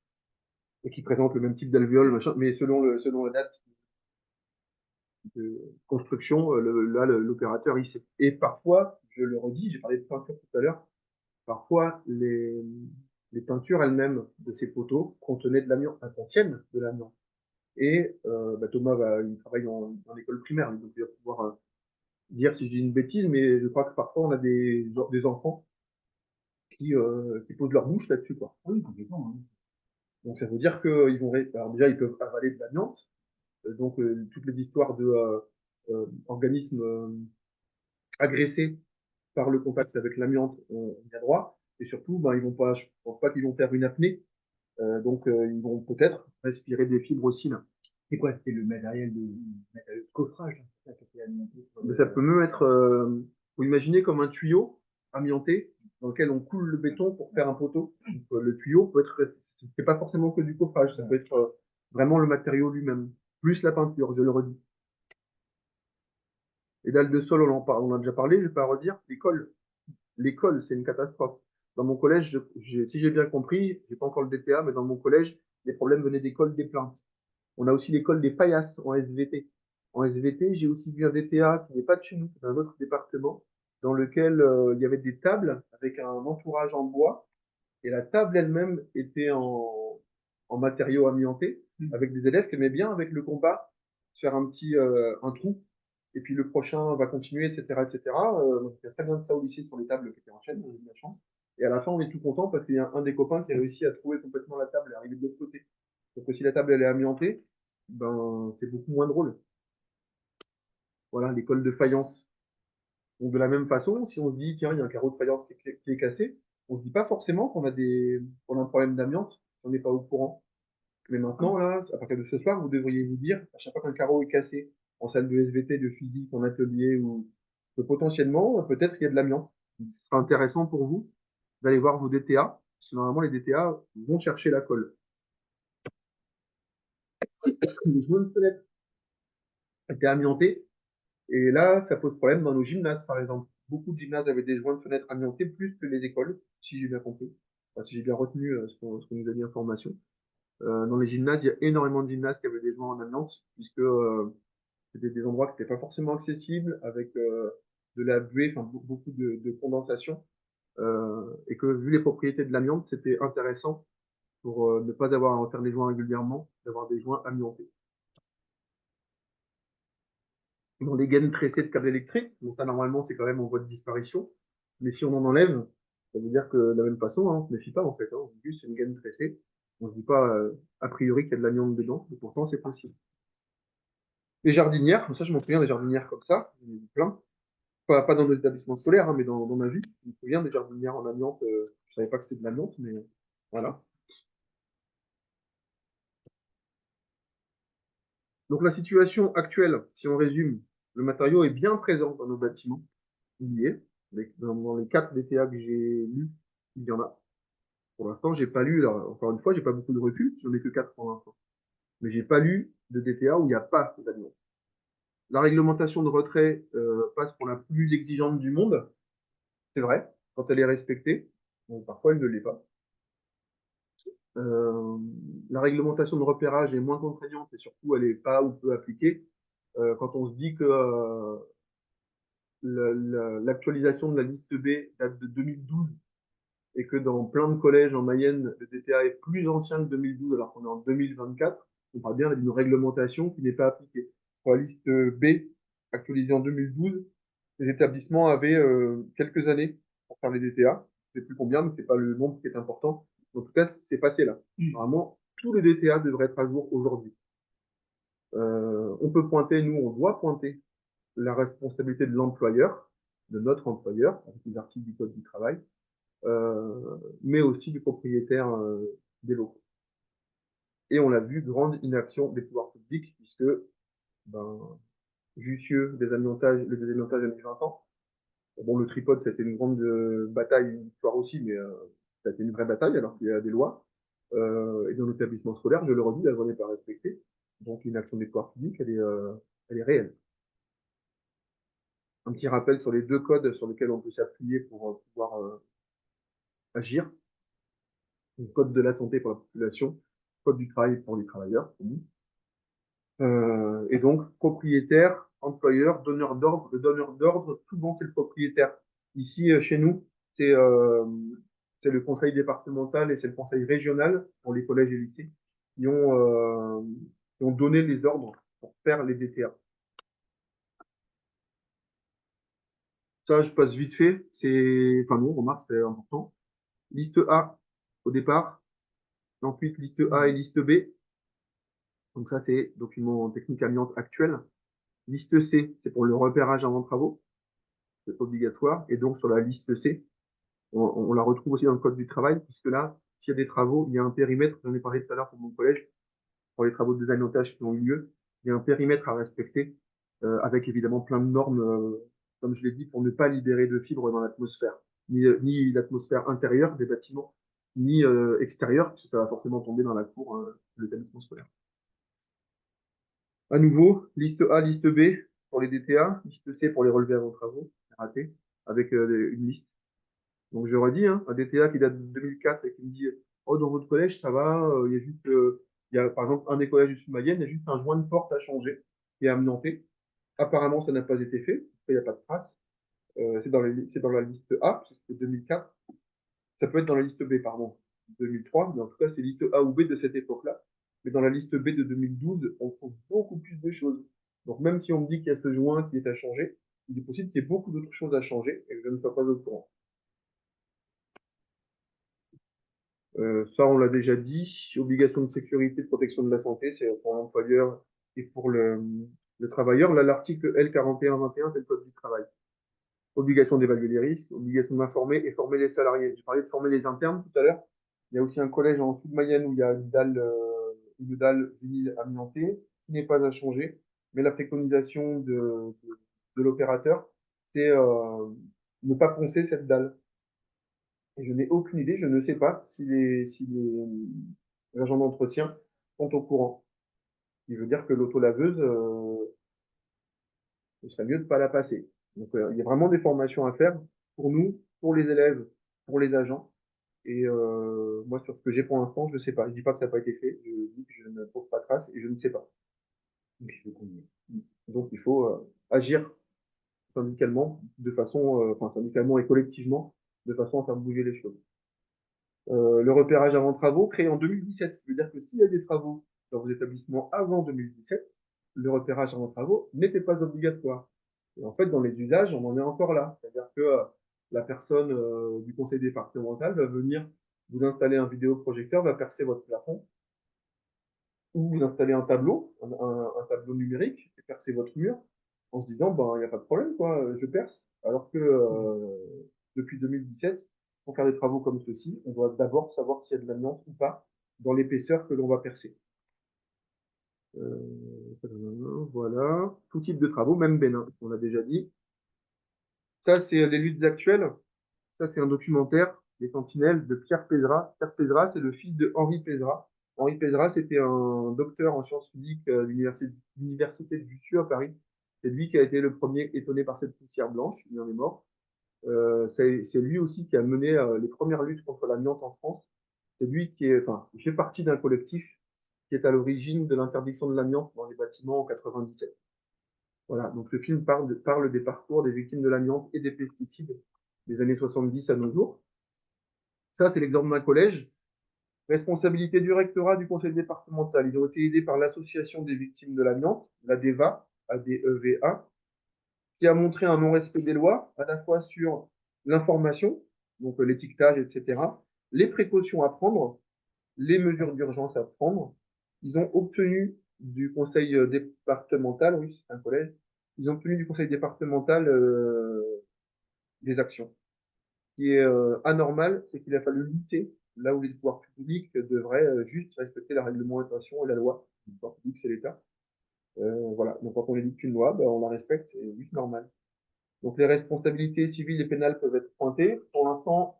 et qui présente le même type d'alvéole, machin. Mais selon la date de construction, là, l'opérateur, il sait. Et parfois, je le redis, j'ai parlé de peinture tout à l'heure, parfois, les peintures elles-mêmes de ces poteaux contenaient de l'amiante, enfin, contiennent de l'amiante. Et bah, Thomas il travaille en école primaire, donc il va pouvoir dire si je dis une bêtise, mais je crois que parfois on a des enfants qui posent leur bouche là-dessus, quoi.
Ah oui, complètement. Hein.
Donc ça veut dire qu'ils vont, alors déjà ils peuvent avaler de l'amiante, donc toutes les histoires de organismes agressés par le contact avec l'amiante, on y a droit. Et surtout, ben, ils vont pas, je pense pas qu'ils vont faire une apnée. Donc, ils vont peut-être respirer des fibres aussi là.
C'est quoi? C'était le matériel de coffrage, hein, c'est ça qui était alimenté sur
Mais ça peut même être, vous imaginez comme un tuyau amianté dans lequel on coule le béton pour faire un poteau. Donc, le tuyau peut être, c'est pas forcément que du coffrage, ça peut être vraiment le matériau lui-même, plus la peinture, je le redis. Les dalles de sol, on en a déjà parlé, je vais pas redire. L'école, c'est une catastrophe. Dans mon collège, si j'ai bien compris, j'ai pas encore le DPA, mais dans mon collège, les problèmes venaient d'école des plaintes. On a aussi l'école des paillasses en SVT. En SVT, j'ai aussi vu un DTA qui n'est pas de chez nous, d'un autre département, dans lequel il y avait des tables avec un entourage en bois, et la table elle-même était en matériaux amiantés, avec des élèves qui aimaient bien, avec le compas, faire un trou, et puis le prochain va continuer, etc., etc. Donc, il y a très bien de ça au lycée sur les tables qui étaient en chaîne, on a eu de la chance. Et à la fin, on est tout content parce qu'il y a un des copains qui a réussi à trouver complètement la table et arriver de l'autre côté. Donc, si la table elle est amiantée, ben, c'est beaucoup moins drôle. Voilà, l'école de faïence. Donc, de la même façon, si on se dit, tiens, il y a un carreau de faïence qui est cassé, on se dit pas forcément qu'on a un problème d'amiante, si on n'est pas au courant. Mais maintenant, là, à partir de ce soir, vous devriez vous dire, à chaque fois qu'un carreau est cassé en salle de SVT, de physique, en atelier, ou que potentiellement, peut-être il y a de l'amiante. Ce sera intéressant pour vous d'aller voir vos DTA, parce que normalement, les DTA vont chercher la colle. Les joints de fenêtre étaient amiantés, et là, ça pose problème dans nos gymnases, par exemple. Beaucoup de gymnases avaient des joints de fenêtre amiantés plus que les écoles, si j'ai bien compris. Enfin, si j'ai bien retenu ce qu'on nous a dit en formation. Dans les gymnases, il y a énormément de gymnases qui avaient des joints en amiante, puisque c'était des endroits qui n'étaient pas forcément accessibles, avec de la buée, enfin beaucoup de condensation, et que vu les propriétés de l'amiante, c'était intéressant pour ne pas avoir à en faire des joints régulièrement, d'avoir des joints amiantés. Dans les gaines tressées de câbles électriques, donc ça normalement c'est quand même en voie de disparition, mais si on en enlève, ça veut dire que de la même façon, hein, on ne se méfie pas en fait, hein, on se dit juste c'est une gaine tressée, on ne se dit pas a priori qu'il y a de l'amiante dedans, et pourtant c'est possible. Les jardinières, ça je m'en souviens des jardinières comme ça, j'en ai vu plein. Pas dans nos établissements scolaires, hein, mais dans ma vie. Je me souviens des jardinières en amiante. Je savais pas que c'était de l'amiante, mais voilà. Donc la situation actuelle, si on résume, le matériau est bien présent dans nos bâtiments. Il y est. Dans les 4 DTA que j'ai lus, il y en a. Pour l'instant, j'ai pas lu, alors, encore une fois, j'ai pas beaucoup de recul, j'en ai que 4 pour l'instant. Mais j'ai pas lu de DTA où il n'y a pas d'amiante. La réglementation de retrait passe pour la plus exigeante du monde, c'est vrai, quand elle est respectée. Bon, parfois, elle ne l'est pas. Euh, la réglementation de repérage est moins contraignante et surtout elle n'est pas ou peu appliquée. Quand on se dit que l'actualisation de la liste B date de 2012 et que dans plein de collèges en Mayenne, le DTA est plus ancien que 2012 alors qu'on est en 2024, on parle bien d'une réglementation qui n'est pas appliquée. Pour la liste B actualisée en 2012, les établissements avaient quelques années pour faire les DTA. Je ne sais plus combien, mais c'est pas le nombre qui est important. En tout cas, c'est passé là. Normalement, tous les DTA devraient être à jour aujourd'hui. On peut pointer, nous, on doit pointer la responsabilité de l'employeur, de notre employeur, avec les articles du Code du travail, mais aussi du propriétaire des locaux. Et on l'a vu, grande inaction des pouvoirs publics, puisque ben, Jussieu, le désamiantage a mis 20 ans. Bon, le tripode, c'était une grande bataille, une histoire aussi, mais ça a été une vraie bataille alors qu'il y a des lois. Et dans l'établissement scolaire, je le redis, la loi n'est pas respectée. Donc l'inaction des pouvoirs publics, elle est réelle. Un petit rappel sur les deux codes sur lesquels on peut s'appuyer pour pouvoir agir. Le code de la santé pour la population, code du travail pour les travailleurs, pour nous. Et donc, propriétaire, employeur, donneur d'ordre. Le donneur d'ordre, souvent, c'est le propriétaire. Ici, chez nous, c'est le conseil départemental et c'est le conseil régional pour les collèges et lycées qui ont donné les ordres pour faire les DTA. Ça, je passe vite fait. Enfin non, remarque, c'est important. Liste A au départ. Ensuite, liste A et liste B. Donc ça, c'est document technique amiante actuel. Liste C, c'est pour le repérage avant travaux. C'est obligatoire. Et donc, sur la liste C, on la retrouve aussi dans le code du travail, puisque là, s'il y a des travaux, il y a un périmètre, j'en ai parlé tout à l'heure pour mon collège, pour les travaux de désamiantage qui ont eu lieu, il y a un périmètre à respecter, avec évidemment plein de normes, comme je l'ai dit, pour ne pas libérer de fibres dans l'atmosphère, ni l'atmosphère intérieure des bâtiments, ni extérieure, parce que ça va forcément tomber dans la cour de l'établissement scolaire. À nouveau, liste A, liste B pour les DTA, liste C pour les relevés avant travaux, c'est raté, avec une liste. Donc je redis, hein, un DTA qui date de 2004 et qui me dit oh dans votre collège ça va, il y a juste il y a par exemple un des collèges du Sud-Mayenne, il y a juste un joint de porte à changer qui est amianté. Apparemment ça n'a pas été fait, il n'y a pas de trace. C'est dans la liste A, parce que c'était 2004. Ça peut être dans la liste B, pardon, 2003, mais en tout cas, c'est liste A ou B de cette époque-là. Mais dans la liste B de 2012, on trouve beaucoup plus de choses. Donc même si on me dit qu'il y a ce joint qui est à changer, il est possible qu'il y ait beaucoup d'autres choses à changer et que je ne sois pas au courant. Ça, on l'a déjà dit. Obligation de sécurité, de protection de la santé, c'est pour l'employeur et pour le travailleur. Là, l'article L4121, c'est le code du travail. Obligation d'évaluer les risques, obligation d'informer et former les salariés. J'ai parlé de former les internes tout à l'heure. Il y a aussi un collège en Sud-Mayenne où il y a une dalle vinyle amiantée qui n'est pas à changer. Mais la préconisation de l'opérateur, c'est ne pas poncer cette dalle. Et je n'ai aucune idée, je ne sais pas si les agents d'entretien sont au courant. Ce qui veut dire que l'autolaveuse, ce serait mieux de ne pas la passer. Donc, il y a vraiment des formations à faire pour nous, pour les élèves, pour les agents. Et moi, sur ce que j'ai pour l'instant, je ne sais pas. Je ne dis pas que ça n'a pas été fait, je dis que je ne trouve pas de trace et je ne sais pas. Donc, il faut agir syndicalement enfin syndicalement et collectivement, de façon à faire bouger les choses. Le repérage avant travaux, créé en 2017, ce qui veut dire que s'il y a des travaux dans vos établissements avant 2017, le repérage avant travaux n'était pas obligatoire. Et en fait, dans les usages, on en est encore là. C'est-à-dire que la personne du conseil départemental va venir vous installer un vidéoprojecteur, va percer votre plafond, ou vous installer un tableau, un tableau numérique, et percer votre mur, en se disant, ben, il n'y a pas de problème, quoi, je perce. Alors que depuis 2017, pour faire des travaux comme ceux-ci, on doit d'abord savoir s'il y a de l'amiante ou pas dans l'épaisseur que l'on va percer. Voilà, tout type de travaux, même bénin, on l'a déjà dit. Ça, c'est les luttes actuelles. Ça, c'est un documentaire, Les Sentinelles, de Pierre Pézra. Pierre Pézra, c'est le fils de Henri Pézra. Henri Pézra, c'était un docteur en sciences physiques à l'université de Jussieu à Paris. C'est lui qui a été le premier étonné par cette poussière blanche. Il en est mort. C'est lui aussi qui a mené les premières luttes contre l'amiante en France. C'est lui il fait partie d'un collectif qui est à l'origine de l'interdiction de l'amiante dans les bâtiments en 97. Voilà, donc le film parle des parcours des victimes de l'amiante et des pesticides des années 70 à nos jours. Ça, c'est l'exemple d'un collège. Responsabilité du rectorat du conseil départemental. Ils ont été aidés par l'association des victimes de l'amiante, l'ADEVA, ADEVA, qui a montré un non-respect des lois, à la fois sur l'information, donc l'étiquetage, etc., les précautions à prendre, les mesures d'urgence à prendre. Ils ont obtenu du conseil départemental, oui, c'est un collège, ils ont obtenu du conseil départemental des actions. Ce qui est anormal, c'est qu'il a fallu lutter là où les pouvoirs publics devraient juste respecter la réglementation et la loi. Les pouvoirs publics, c'est l'État. Voilà. Donc quand on édicte une loi, ben, on la respecte, c'est juste normal. Donc les responsabilités civiles et pénales peuvent être pointées. Pour l'instant,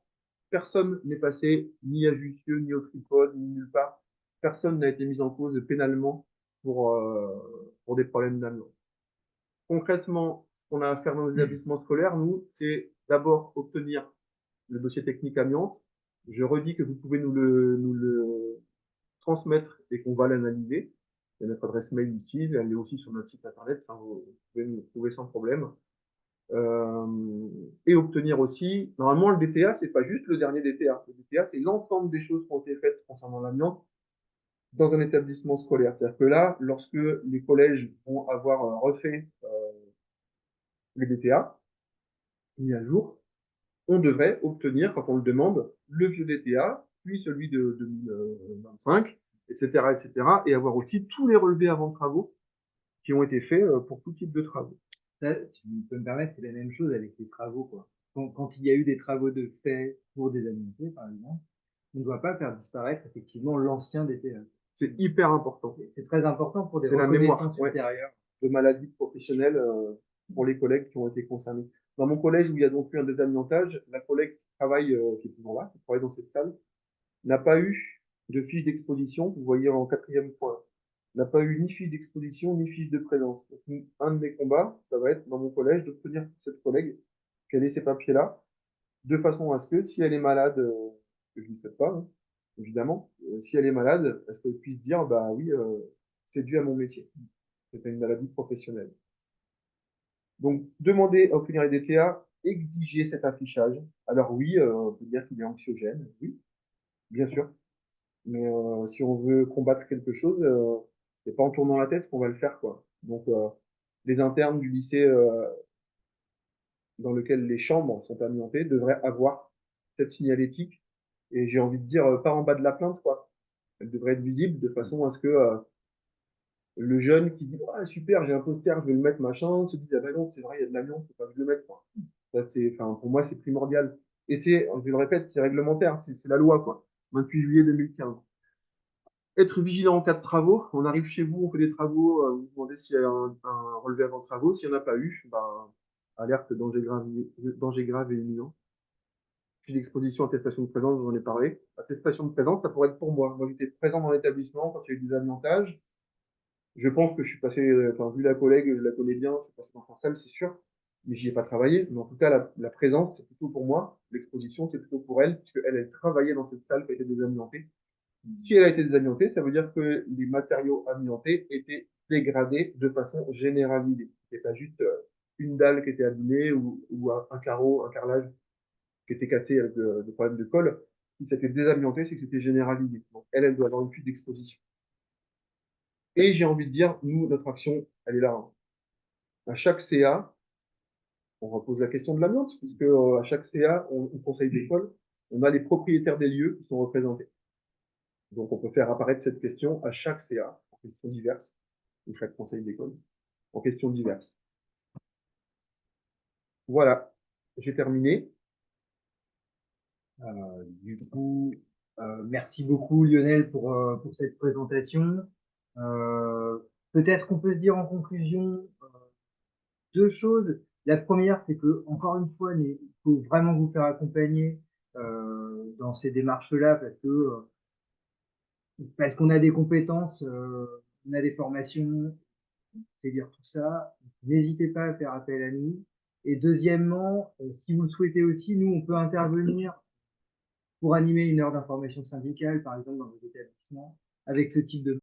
personne n'est passé ni à Jussieu, ni au Tripode, ni nulle part. Personne n'a été mis en cause pénalement pour des problèmes d'amiante. Concrètement, ce qu'on a à faire dans nos établissements scolaires, nous, c'est d'abord obtenir le dossier technique amiante. Je redis que vous pouvez nous le transmettre et qu'on va l'analyser. Il y a notre adresse mail ici, elle est aussi sur notre site internet, enfin, vous pouvez nous trouver sans problème. Et obtenir aussi, normalement le DTA, c'est pas juste le dernier DTA. Le DTA, c'est l'ensemble des choses qui ont été faites concernant l'amiante dans un établissement scolaire. C'est-à-dire que là, lorsque les collèges vont avoir refait les DTA, mis à jour, on devrait obtenir, quand on le demande, le vieux DTA, puis celui de 2025, etc., etc., et avoir aussi tous les relevés avant de travaux qui ont été faits pour tout type de travaux.
Ça, tu peux me permettre, c'est la même chose avec les travaux, quoi. Quand il y a eu des travaux de fait pour des amiantés, par exemple, on ne doit pas faire disparaître effectivement l'ancien DTA.
C'est hyper important.
C'est très important pour des
C'est la mémoire,
reconnaissances
ouais,
ultérieures.
de maladies professionnelles pour les collègues qui ont été concernés. Dans mon collège où il y a donc eu un désamiantage, la collègue qui travaille, qui est toujours là, qui travaille dans cette salle, n'a pas eu de fiche d'exposition, vous voyez en quatrième point, n'a pas eu ni fiche d'exposition ni fiche de présence. Donc, un de mes combats, ça va être dans mon collège d'obtenir cette collègue qu'elle ait ces papiers-là, de façon à ce que si elle est malade, que je ne sais pas, hein, évidemment, si elle est malade, est-ce qu'elle puisse dire, bah oui, c'est dû à mon métier. C'était une maladie professionnelle. Donc, demander à obtenir les DTA, exiger cet affichage. Alors oui, on peut dire qu'il est anxiogène, oui, bien sûr. Mais si on veut combattre quelque chose, c'est pas en tournant la tête qu'on va le faire, quoi. Donc, les internes du lycée dans lequel les chambres sont amiantées devraient avoir cette signalétique. Et j'ai envie de dire, pas en bas de la plainte, quoi. Elle devrait être visible de façon à ce que le jeune qui dit ah super, j'ai un poster, je vais le mettre, machin, se dit ah ben non, c'est vrai, il y a de l'amiante, faut pas que je le mette, quoi. Ça, c'est, enfin, pour moi, c'est primordial. Et c'est, je le répète, c'est réglementaire, c'est la loi, quoi. 28 juillet 2015. Être vigilant en cas de travaux. On arrive chez vous, on fait des travaux, vous demandez s'il y a un relevé avant travaux. S'il n'y en a pas eu, ben, alerte danger grave et imminent. Puis l'exposition, attestation de présence, j'en ai parlé. Attestation de présence, ça pourrait être pour moi. Moi, j'étais présent dans l'établissement quand il y a eu des amiantages. Je pense que je suis passé, enfin, vu la collègue, je la connais bien, je suis passé dans sa salle, c'est sûr. Mais j'y ai pas travaillé. Mais en tout cas, la présence, c'est plutôt pour moi. L'exposition, c'est plutôt pour elle, puisque elle travaillait dans cette salle qui a été désamiantée. Si elle a été désamiantée, ça veut dire que les matériaux amiantés étaient dégradés de façon généralisée. C'est pas juste une dalle qui était abîmée ou un carreau, un carrelage qui était cassé avec des problèmes de colle. Si c'était désamianté, c'est que c'était généralisé. Donc elle doit avoir une fuite d'exposition. Et j'ai envie de dire, nous, notre action, elle est là, hein. À chaque CA, on repose la question de l'amiante, puisque à chaque CA, on conseil d'école, on a les propriétaires des lieux qui sont représentés. Donc, on peut faire apparaître cette question à chaque CA, en questions diverses, ou chaque conseil d'école, en questions diverses. Voilà, j'ai terminé.
Du coup, merci beaucoup Lionel pour cette présentation. Euh, Peut-être qu'on peut se dire en conclusion deux choses. La première, c'est que encore une fois, il faut vraiment vous faire accompagner dans ces démarches-là parce qu'on a des compétences, on a des formations, c'est dire tout ça. N'hésitez pas à faire appel à nous. Et deuxièmement, si vous le souhaitez aussi, nous on peut intervenir pour animer une heure d'information syndicale, par exemple dans vos établissements, avec ce type de